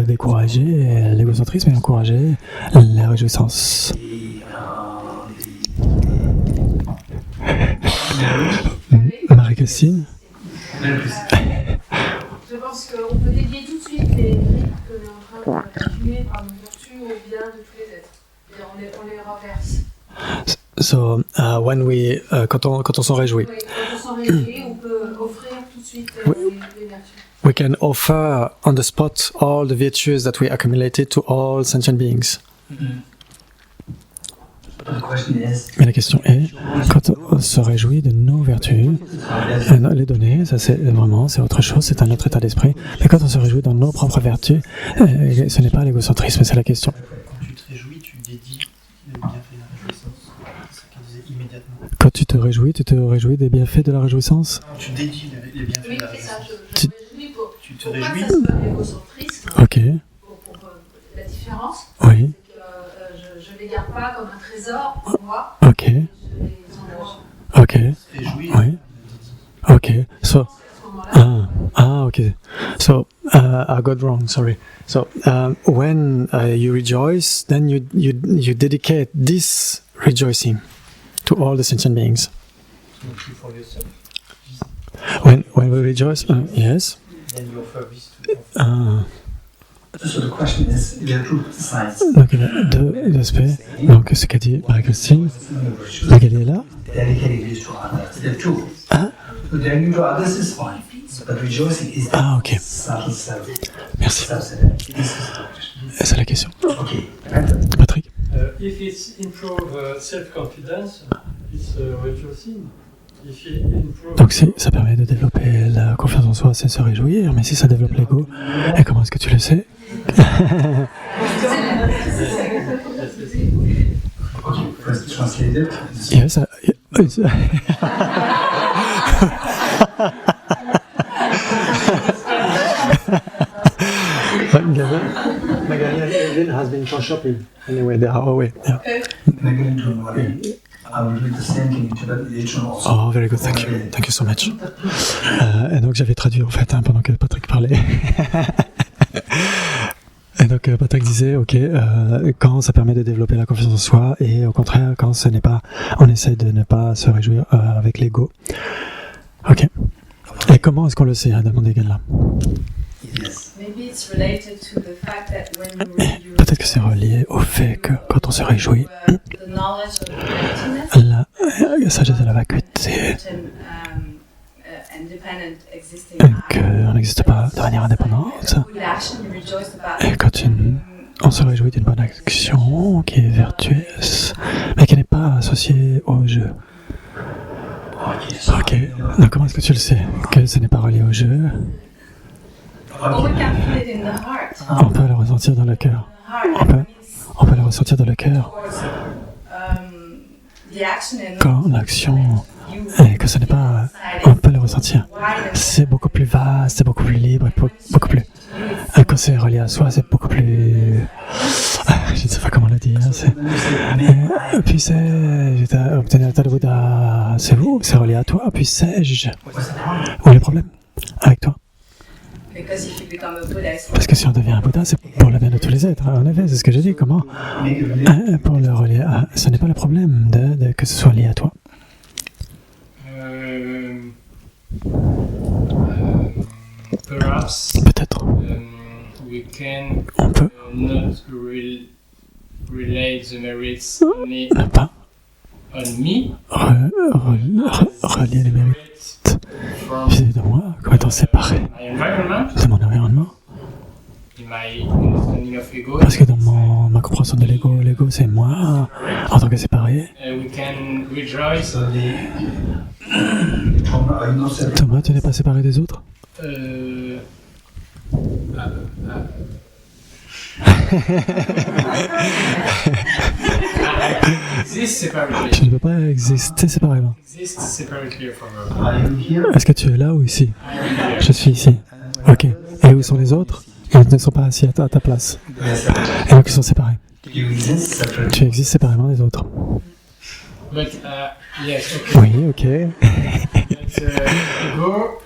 décourager l'égocentrisme et encourager la réjouissance. Marie-Christine? Je pense qu'on peut dédier tout de suite les rites que l'on est en train de continuer par nos vertus au bien de tous les êtres. Et on les renverse. So, quand on s'en réjouit. Oui, quand on s'en réjouit, on peut offrir tout de suite les vertus. We can offer on the spot all the virtues that we accumulated to all sentient beings. Mais la question est, quand on se réjouit de nos vertus, les données, ça c'est autre chose, c'est un autre état d'esprit. Mais quand on se réjouit dans nos propres vertus, ce n'est pas l'égocentrisme, c'est la question. Quand tu te réjouis, tu dédies le bienfait de la réjouissance. C'est ça qu'elle disait immédiatement. Quand tu te réjouis des bienfaits de la réjouissance? Tu dédies les bienfaits de la Oui, c'est ça, réjouissance. je me réjouis pour Tu te pas réjouis. que ça soit l'égocentrisme. Ok, Pour la différence, oui, c'est que je ne les garde pas comme un trésor pour moi, ok, je les engage. ok, Réjouis. oui, ok. So, À ce moment-là, okay. So, I got wrong, sorry. So, when you rejoice, then you dedicate this rejoicing to all the sentient beings. True for yourself. When we rejoice, yes. Then you offer this to So the question is, there are two sides. Donc il y a deux aspects. Donc ce qu'a dit Marie-Christine, Magali est là. Dedicating this to others. There are two. Ah, So dedicating to others is fine, but rejoicing is ah ok. subtle self. Merci. This is the question. C'est la question. Okay. Patrick? If it's improve self-confidence, it's rejoicing. If it improve Donc si ça permet de développer la confiance en soi, c'est se réjouir, mais si ça développe l'ego, et comment est-ce que tu le sais? translate it. Yes, Magali and Evelyn has been for shopping. anyway, they are away. Yeah. Magali, don't worry. I will read the same thing in Tibetan later also. Oh, very good, thank you. Thank you so much. Et donc j'avais traduit en fait pendant que Patrick parlait. Et donc Patrick disait, ok, quand ça permet de développer la confiance en soi, et au contraire, quand ce n'est pas, on essaie de ne pas se réjouir avec l'ego. Ok. Et comment est-ce qu'on le sait, a demandé Gala. Maybe it's related to the fact that when you Peut-être que c'est relié au fait que quand on se réjouit, the knowledge of emptiness, la sagesse de la vacuité, independent existing qu'on n'existe pas de manière indépendante, good action, you rejoice about et quand on se réjouit d'une bonne action qui est vertueuse, mais qui n'est pas associée au jeu. Ok, donc comment est-ce que tu le sais que ce n'est pas relié au jeu? Well, we can feel it in the heart. On peut le ressentir dans le cœur. The heart. On peut le ressentir dans le cœur The action and quand l'action, you et que ce n'est pas, on peut le ressentir. C'est beaucoup plus vaste, c'est beaucoup plus libre, beaucoup plus. Quand c'est relié à soi, c'est beaucoup plus. Je ne sais pas comment le dire. Puissais-je obtenir l'état de Bouddha? C'est vous, c'est relié à toi. Puissais-je? Où est le problème avec toi? because if you become a Buddha, it's Parce que si on devient un Bouddha, c'est pour le bien de tous les êtres. En effet, c'est ce que j'ai dit. Comment pour le relier à... Ce n'est pas le problème que ce soit lié à toi. Perhaps Peut-être. we can On peut not relate the merits only ne pas on me, relier les mérites from vis-à-vis de moi comme étant séparés my environment, de mon environnement. in my understanding of ego. Parce que dans ma compréhension de l'ego c'est moi en tant que séparé. We can rejoice. So Thomas, are you not separate? Thomas, tu n'es pas séparé des autres? Exist separately. Je ne peux pas exister séparément. Exist separately from her. Are you here? Est-ce que tu es là ou ici? I am here. Je suis ici. Ok. Et où sont les autres? Ils ne sont pas assis à ta place. Et donc ils sont séparés. You exist separately. Tu existes séparément des autres. But yes, okay. Oui, ok. But ego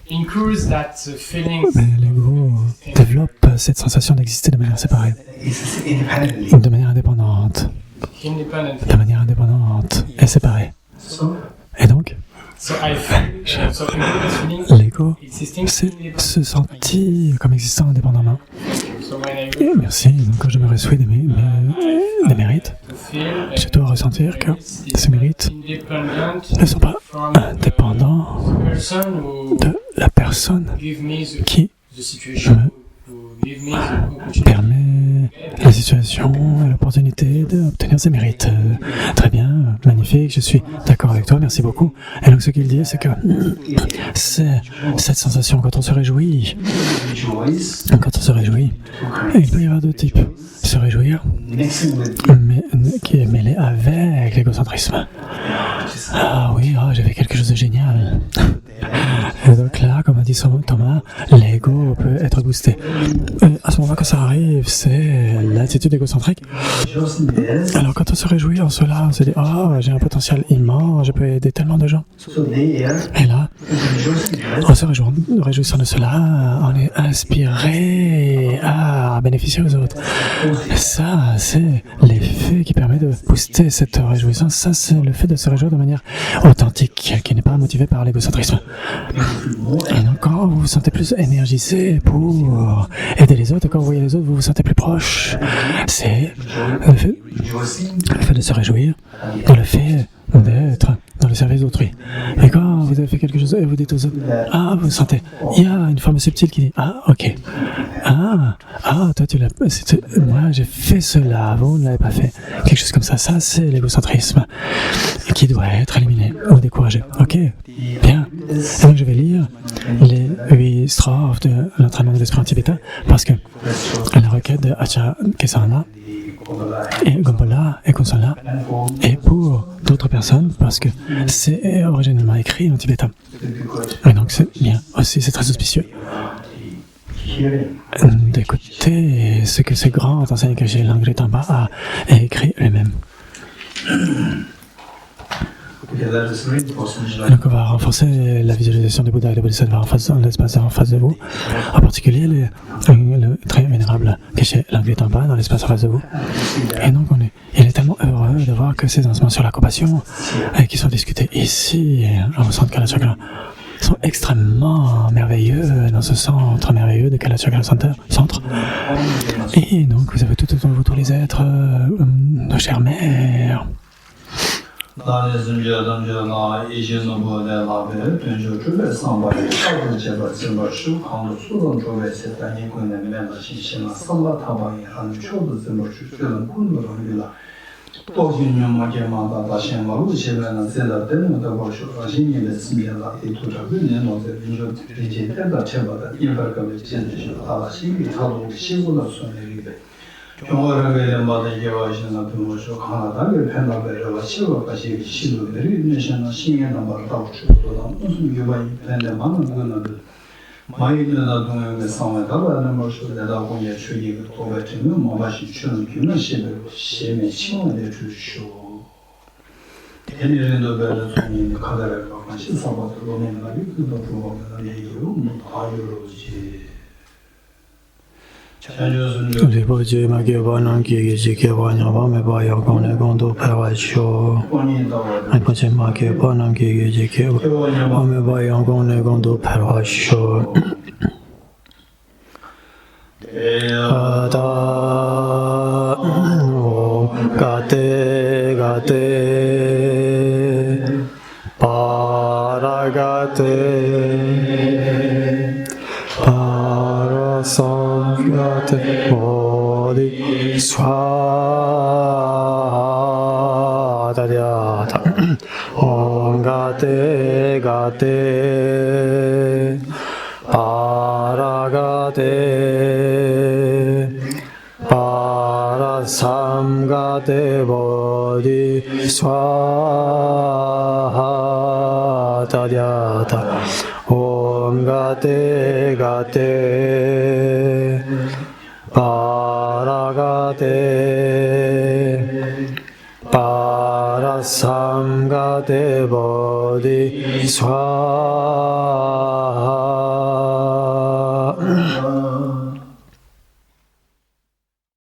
incurs that feeling Mais l'ego développe cette sensation d'exister de manière séparée, It's independently. de manière indépendante, independent. de manière indépendante et séparée. So Et donc, So I feel so ego is feeling l'ego existing c'est independent. se sentir comme existant indépendamment. So when I Et merci, donc quand je me réjouis des mérites, feel je dois ressentir que ces mérites independent ne sont pas from indépendants the person who de la personne give me qui the situation, who give me the opportunity. permet la situation et l'opportunité d'obtenir ses mérites. Très bien, magnifique, je suis d'accord avec toi, merci beaucoup. Et donc ce qu'il dit, c'est que c'est cette sensation quand on se réjouit, et il peut y avoir deux types. Se réjouir, mixing with mais qui est mêlé avec l'égocentrisme. Ah oui, j'ai fait quelque chose de génial. Et donc là, comme a dit Thomas, l'ego peut être boosté. Et à ce moment-là, quand ça arrive, c'est l'attitude égocentrique. rejoicing is Alors quand on se réjouit en cela, on se dit « Oh, j'ai un potentiel immense, je peux aider tellement de gens. so they are » Et là, rejoicing is en se réjouissant de cela, on est inspiré à bénéficier aux autres. Ça, c'est l'effet qui permet de booster cette réjouissance. Ça, c'est le fait de se réjouir de manière authentique, qui n'est pas motivé par l'égocentrisme. Et donc, quand vous vous sentez plus énergisé pour aider les autres, et quand vous voyez les autres, vous vous sentez plus proche. C'est le fait de se réjouir, dans le fait d'être dans le service d'autrui. Et quand vous avez fait quelque chose et vous dites aux autres, vous sentez, il y a une forme subtile qui dit, ok, toi tu l'as, moi j'ai fait cela, vous ne l'avez pas fait. Quelque chose comme ça, c'est l'égocentrisme qui doit être éliminé ou découragé. Ok, bien. Et donc je vais lire les 8 strophes de l'entraînement de l'esprit en tibétain parce que la requête de Acharya Kesarana et Gombola et Konsala, et pour d'autres personnes, parce que c'est originellement écrit en tibétain. Et donc c'est bien aussi, c'est très auspicieux d'écouter ce que ce grand enseignant que j'ai, Langri Tamba, a écrit lui-même. Donc on va renforcer la visualisation du Bouddha et des Bodhisattvas dans l'espace en face de vous, en particulier le très vénérable Geshe Langri Tamba dans l'espace en face de vous. Et donc il est tellement heureux de voir que ces enseignements sur la compassion qui sont discutés ici au centre Kalachakra sont extrêmement merveilleux dans ce centre merveilleux de Kalachakra Centre. Et donc vous avez tout autour de vous tous les êtres, nos chères mères. Ripoche Magyoba Nanki Gijikeva Nyava Meba Yagone Gondo Perasho. Ripoche Magyoba Nanki Gijikeva Meba Yagone Gondo Perasho. Ada O Gate Gate Paragate Samgate Bodhi Swadhyata Om Gate Gate Paragate Parasamgate Bodhi Swadhyata Om Gate Gate Paragate Parasamgate Bodhi Swaha